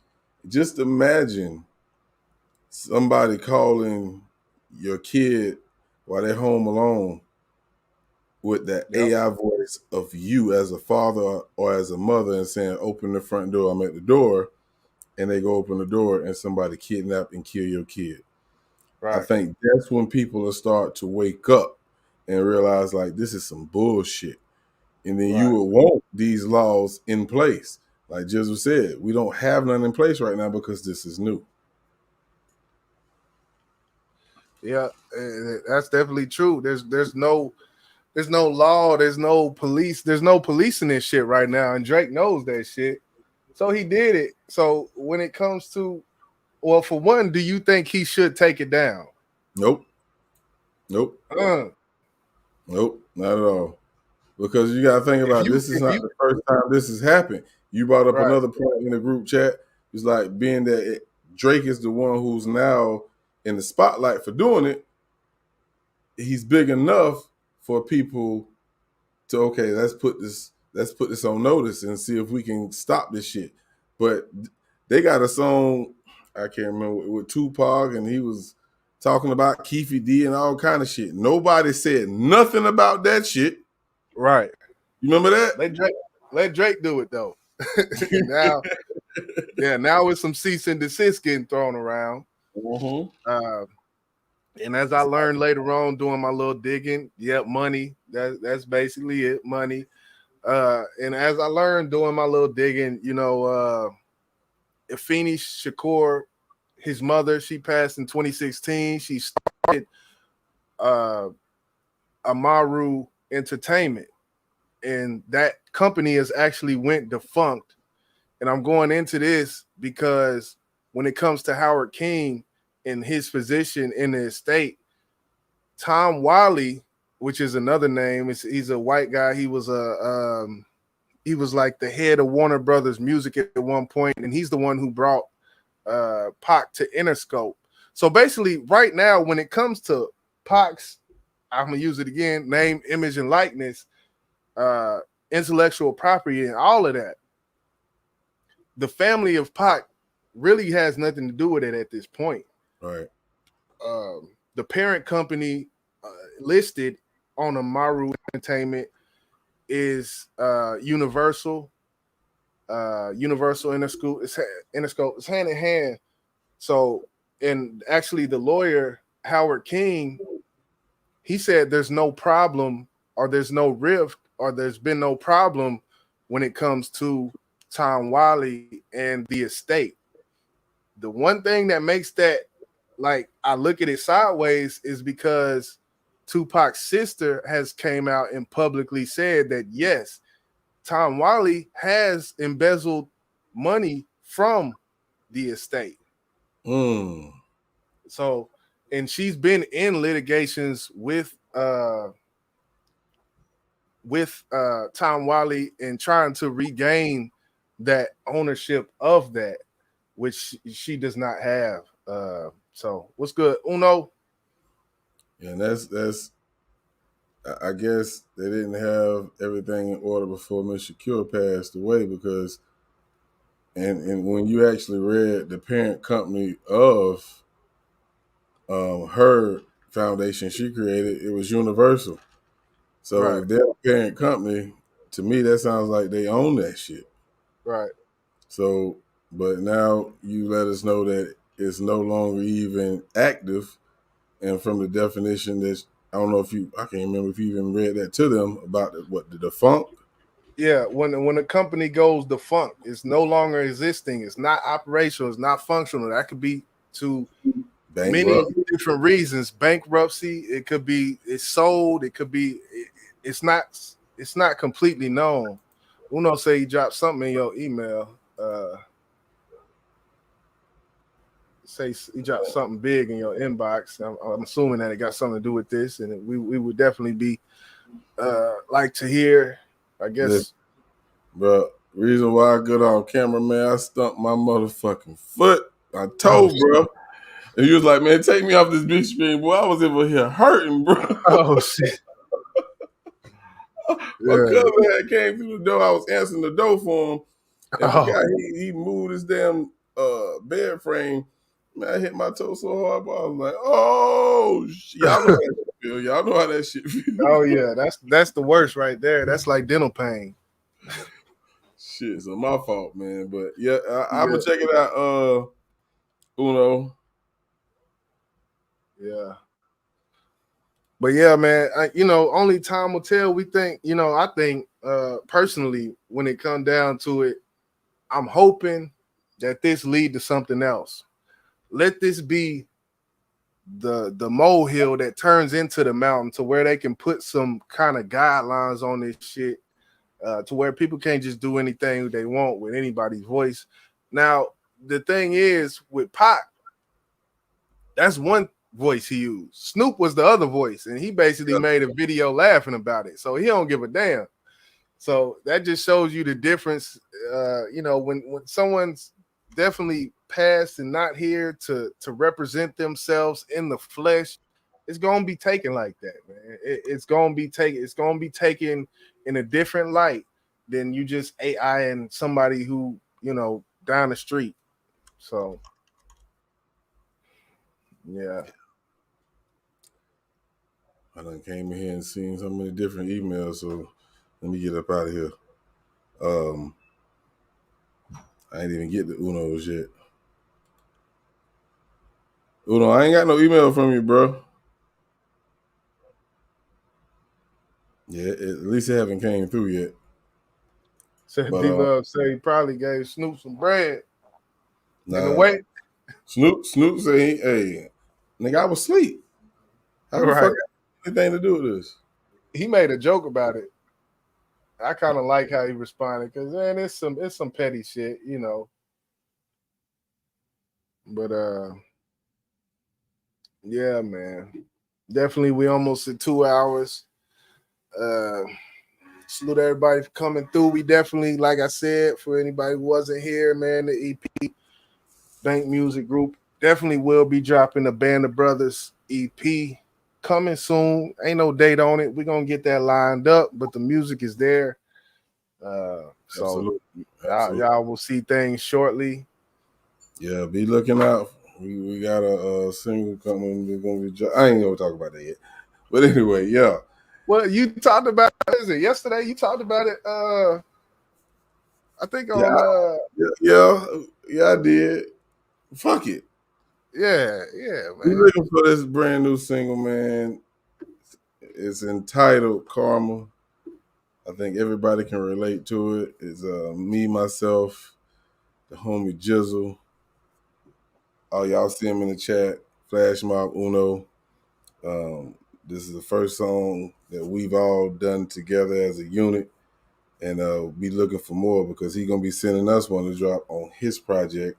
Just imagine somebody calling your kid while they're home alone with that AI voice of you as a father or as a mother and saying, open the front door, I'm at the door. And they go open the door and somebody kidnap and kill your kid. Right. I think that's when people will start to wake up and realize, like, this is some bullshit. And then you will want these laws in place. Like Jizzle said, we don't have none in place right now because this is new. Yeah, that's definitely true. There's no law, there's no police, there's no policing this shit right now, and Drake knows that shit. So he did it. So when it comes to, well, for one, do you think he should take it down? Nope. Nope, not at all. Because you got to think about this is not the first time this has happened. You brought up another point in the group chat. It's like being that Drake is the one who's now in the spotlight for doing it. He's big enough for people to, okay, let's put this on notice and see if we can stop this shit. But they got a song, I can't remember, with Tupac, and he was talking about Keefy D and all kind of shit. Nobody said nothing about that shit. Right. You remember that? Let Drake do it though. Now with some cease and desist getting thrown around. Mm-hmm. And as I learned later on doing my little digging, money. That's basically it, money. And as I learned doing my little digging, you know, Afeni Shakur, his mother, she passed in 2016. She started Amaru Entertainment, and that company has actually went defunct. And I'm going into this because when it comes to Howard King and his position in the estate, Tom Wiley, which is another name, he's a white guy. He was like the head of Warner Brothers Music at one point, and he's the one who brought Pac to Interscope. So basically, right now, when it comes to Pac's, I'm gonna use it again, name, image, and likeness, intellectual property, and all of that, the family of Pac really has nothing to do with it at this point. Right. The parent company listed on Amaru Entertainment is Universal. Universal Interscope. It's hand in hand. So, and actually, the lawyer Howard King, he said there's no problem, or there's no rift, or there's been no problem when it comes to Tom Wiley and the estate. The one thing that makes that, like, I look at it sideways is because Tupac's sister has came out and publicly said that yes, Tom Wiley has embezzled money from the estate. So, and she's been in litigations with Tom Wiley and trying to regain that ownership of that, which she does not have. So what's good, Uno? Yeah, and that's. I guess they didn't have everything in order before Mr. Cure passed away, because, and when you actually read the parent company of her foundation she created, it was Universal. So Right. if they're a parent company, to me that sounds like they own that shit. Right. So, but now you let us know that it's no longer even active, and from the definition that I don't know if you, I can't remember if you even read that to them about the defunct. Yeah, when a company goes defunct, it's no longer existing. It's not operational. It's not functional. That could be to many different reasons. Bankruptcy. It could be it's sold. It could be it's not completely known. Uno say you dropped something in your email. Say you dropped something big in your inbox. I'm assuming that it got something to do with this, and we would definitely be like to hear. I guess, listen, bro. Reason why I got on camera, man, I stumped my motherfucking foot. I told, bro. And he was like, man, take me off this big screen, boy. I was over here hurting, bro. Oh shit. My cousin had came through the door. I was answering the door for him. And forgot he moved his damn bed frame. Man, I hit my toe so hard, but I was like, oh, y'all know how that shit feel. Y'all know how that shit feel. Oh yeah, that's the worst right there. That's like dental pain. Shit, it's my fault, man. But yeah, I'm gonna check it out. Uno. Yeah. But yeah, man, only time will tell. We think, I think personally, when it comes down to it, I'm hoping that this lead to something else. Let this be the molehill that turns into the mountain, to where they can put some kind of guidelines on this shit, to where people can't just do anything they want with anybody's voice. Now, the thing is with Pac, that's one voice he used. Snoop was the other voice, and he basically made a video laughing about it. So he don't give a damn. So that just shows you the difference. When someone's definitely passed and not here to represent themselves in the flesh, it's gonna be taken like that, man. It's gonna be taken in a different light than you just AI and somebody who, down the street. So yeah. I done came in here and seen so many different emails, so let me get up out of here. I ain't even get the Uno's yet. Uno, I ain't got no email from you, bro. Yeah, at least it haven't came through yet. Said D-Love say he probably gave Snoop some bread. Nah, in the way. Snoop say, hey, nigga, I was asleep. How the fuck anything to do with this? He made a joke about it. I kind of like how he responded, because man, it's some petty shit, But yeah, man. Definitely we almost at 2 hours. Salute everybody for coming through. We definitely, like I said, for anybody who wasn't here, man, the EP Bank Music Group definitely will be dropping the Band of Brothers EP coming soon. Ain't no date on it. We're gonna get that lined up, but the music is there. So y'all will see things shortly. Yeah, be looking out. We got a single coming. We're gonna be. I ain't gonna talk about that yet. But anyway, yeah. Well, you talked about it yesterday. You talked about it I think on I did. Fuck it. Yeah, We man. looking for this brand new single, man. It's entitled Karma. I think everybody can relate to it. It's me, myself, the homie Jizzle. Oh, y'all see him in the chat. Flash Mob Uno. This is the first song that we've all done together as a unit. And be looking for more because he's going to be sending us one to drop on his project.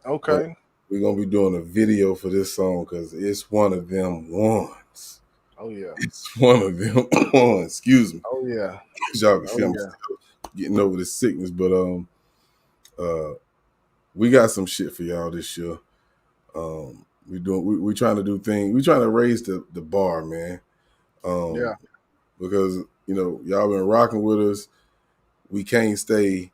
Okay. But we're going to be doing a video for this song because it's one of them ones. Oh, yeah. It's one of them ones. Excuse me. Oh, yeah. Y'all can see I'm still getting over this sickness. But we got some shit for y'all this year. We trying to do things. We trying to raise the bar, man. Because, y'all been rocking with us. We can't stay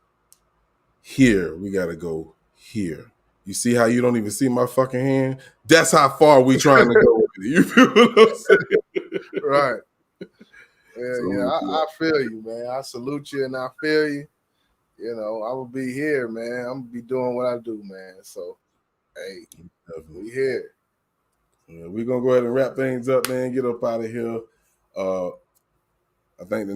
here. We got to go here. You see how you don't even see my fucking hand? That's how far we trying to go with it. You feel what I'm saying? Right. Yeah, I feel you, man. I salute you and I feel you. I will be here, man. I'm going to be doing what I do, man. So, hey, we here. Yeah, we're going to go ahead and wrap things up, man. Get up out of here. I think the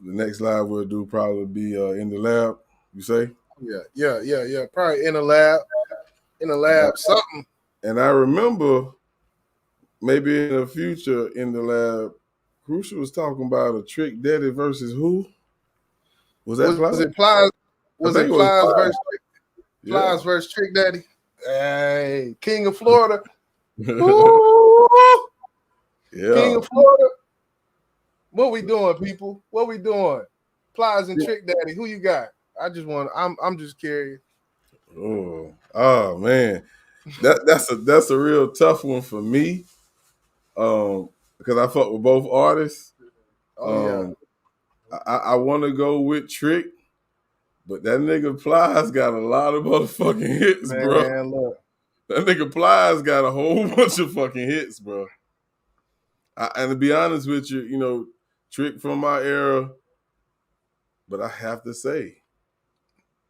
next live we'll do probably be in the lab, you say? Yeah. Probably in the lab, something. And I remember maybe in the future in the lab, Crucial was talking about a Trick Daddy versus who? Was that Plies? Was it Plies? Was it Plies versus Trick Daddy? Hey, King of Florida. Ooh. Yeah. King of Florida. What we doing, people? What we doing? Plies and Trick Daddy. Who you got? I'm just curious. Oh man. That's a real tough one for me. Because I fuck with both artists. I want to go with Trick, but that nigga Plies got a lot of motherfucking hits, man, bro. Look. That nigga Plies got a whole bunch of fucking hits, bro. And to be honest with you, Trick from my era, but I have to say,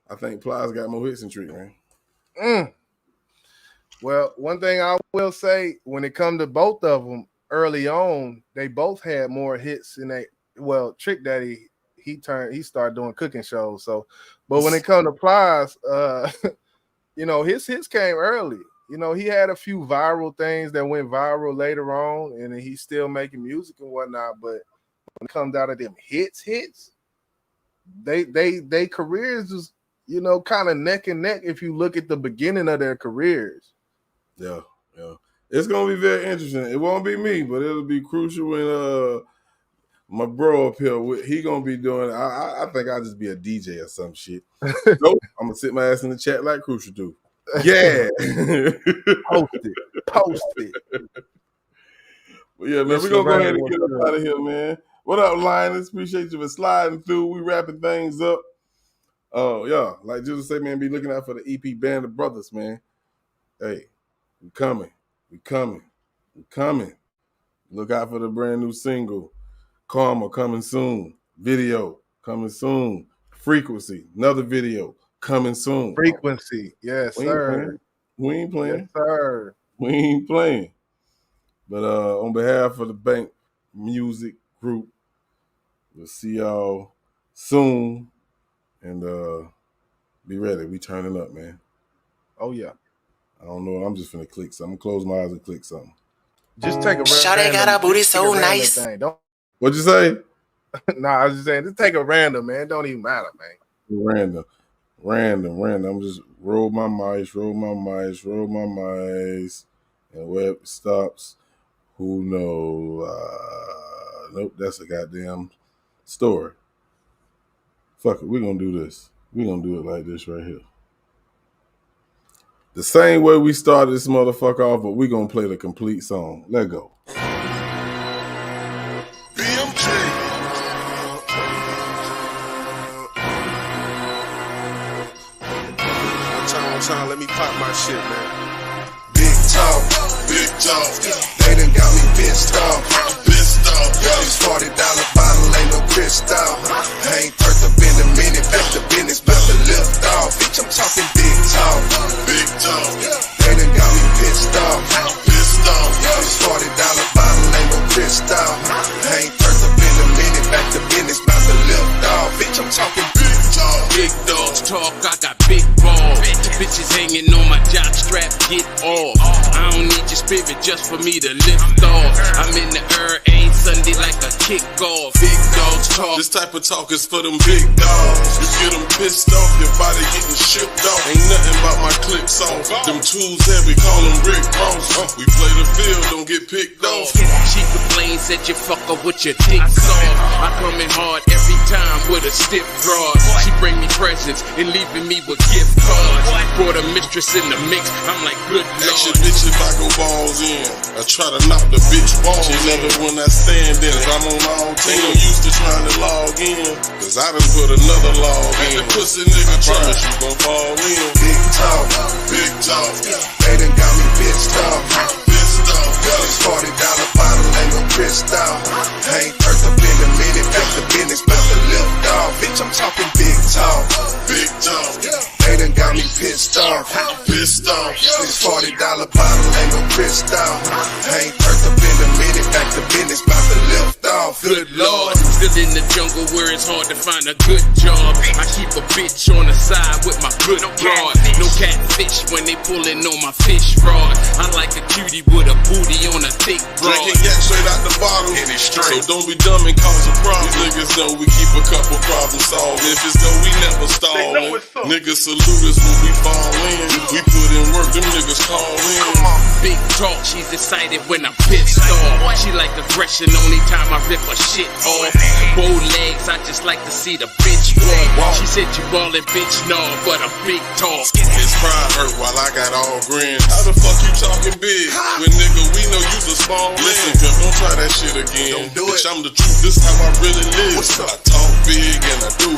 I think Plies got more hits than Trick, man. Well, one thing I will say, when it comes to both of them, early on, they both had more hits than Trick Daddy, he started doing cooking shows. So, but when it comes to Plies, his hits came early. He had a few viral things that went viral later on, and he's still making music and whatnot. But when it comes out of them hits, they careers is kind of neck and neck if you look at the beginning of their careers. Yeah. It's gonna be very interesting. It won't be me, but it'll be Crucial and my bro up here. He gonna be doing. I think I'll just be a DJ or some shit. Nope, I'm gonna sit my ass in the chat like Crucial do. Yeah, post it. But yeah, man, we're gonna go ahead and get up out of here, man. What up, Linus? Appreciate you for sliding through. We wrapping things up. Yeah, like Jesus say, man, be looking out for the EP Band of Brothers, man. Hey, we coming. Look out for the brand new single. Karma coming soon. Video coming soon. Frequency, another video coming soon. Frequency, yes, sir. We ain't playing. Yes, sir. We ain't playing. But on behalf of the Bank Music Group, we'll see y'all soon. And be ready. We turning up, man. Oh, yeah. I don't know. I'm just finna click something. Close my eyes and click something. Just take a Shawty got her booty so nice. What'd you say? Nah, I was just saying, just take a random, man. Don't even matter, man. Random. I'm just roll my mice. And where it stops, who knows? Nope, that's a goddamn story. Fuck it, we're gonna do this. We're gonna do it like this right here. The same way we started this motherfucker off, but we're gonna play the complete song. Let go. One time, let me pop my shit, man. Big talk. They done got me pissed off. $40 bottle ain't no crystal. I ain't turned up in a minute, back to business, about to get off. I don't need your spirit just for me to lift off. I'm in the air, ain't Sunday like a kickoff. Big dogs talk. This type of talk is for them big dogs. You get them pissed off, your body getting shipped off. Ain't nothing about my clips off. Them tools heavy, call them Rick Ross. We play the field, don't get picked off. She complains that you fuck her with your dick soft. I come in hard every time with a stiff broad. She bring me presents and leaving me with gift cards. Brought a mistress in the mix, I'm like, good lord. Ask your bitch if I go balls in. I try to knock the bitch balls. She love it when I stand in it. I'm on all 10. Ain't no used to trying to log in, cause I done put another log in. The pussy nigga promise you gon' fall in. Big talk, big talk. They done got me pissed off. Pissed off. This $40 bottle ain't no crystal. I ain't turned up in a minute. Back to business, about to lift off. Bitch, I'm talking big talk. Big talk. They done got me pissed off. Pissed off. This $40 bottle ain't no crystal. I ain't turned up in a minute. Back to business, about to lift off. Good lord. Still in the jungle where it's hard to find a good job. I keep a bitch on the side with my good guard. No catfish when they pulling on my fish rod. I like a cutie with a booty on a thick broad. Drinking yak straight out the bottle. So don't be dumb and cause a problem. These niggas know we keep a couple problems solved. If it's go, we never stallin'. Niggas salute us when we fall in. We put in work, them niggas call in. Big talk, she's excited when I'm pissed off. She like aggression only time I rip her shit off. Bow legs, I just like to see the bitch walk. She said you ballin', bitch, no, but a big talk. His pride hurt while I got all grins. How the fuck you talking big? When nigga, we know you's a small man. Listen, pimp, don't try that shit again. Don't do it. Bitch, I'm the truth, this how I really live. I talk big and I do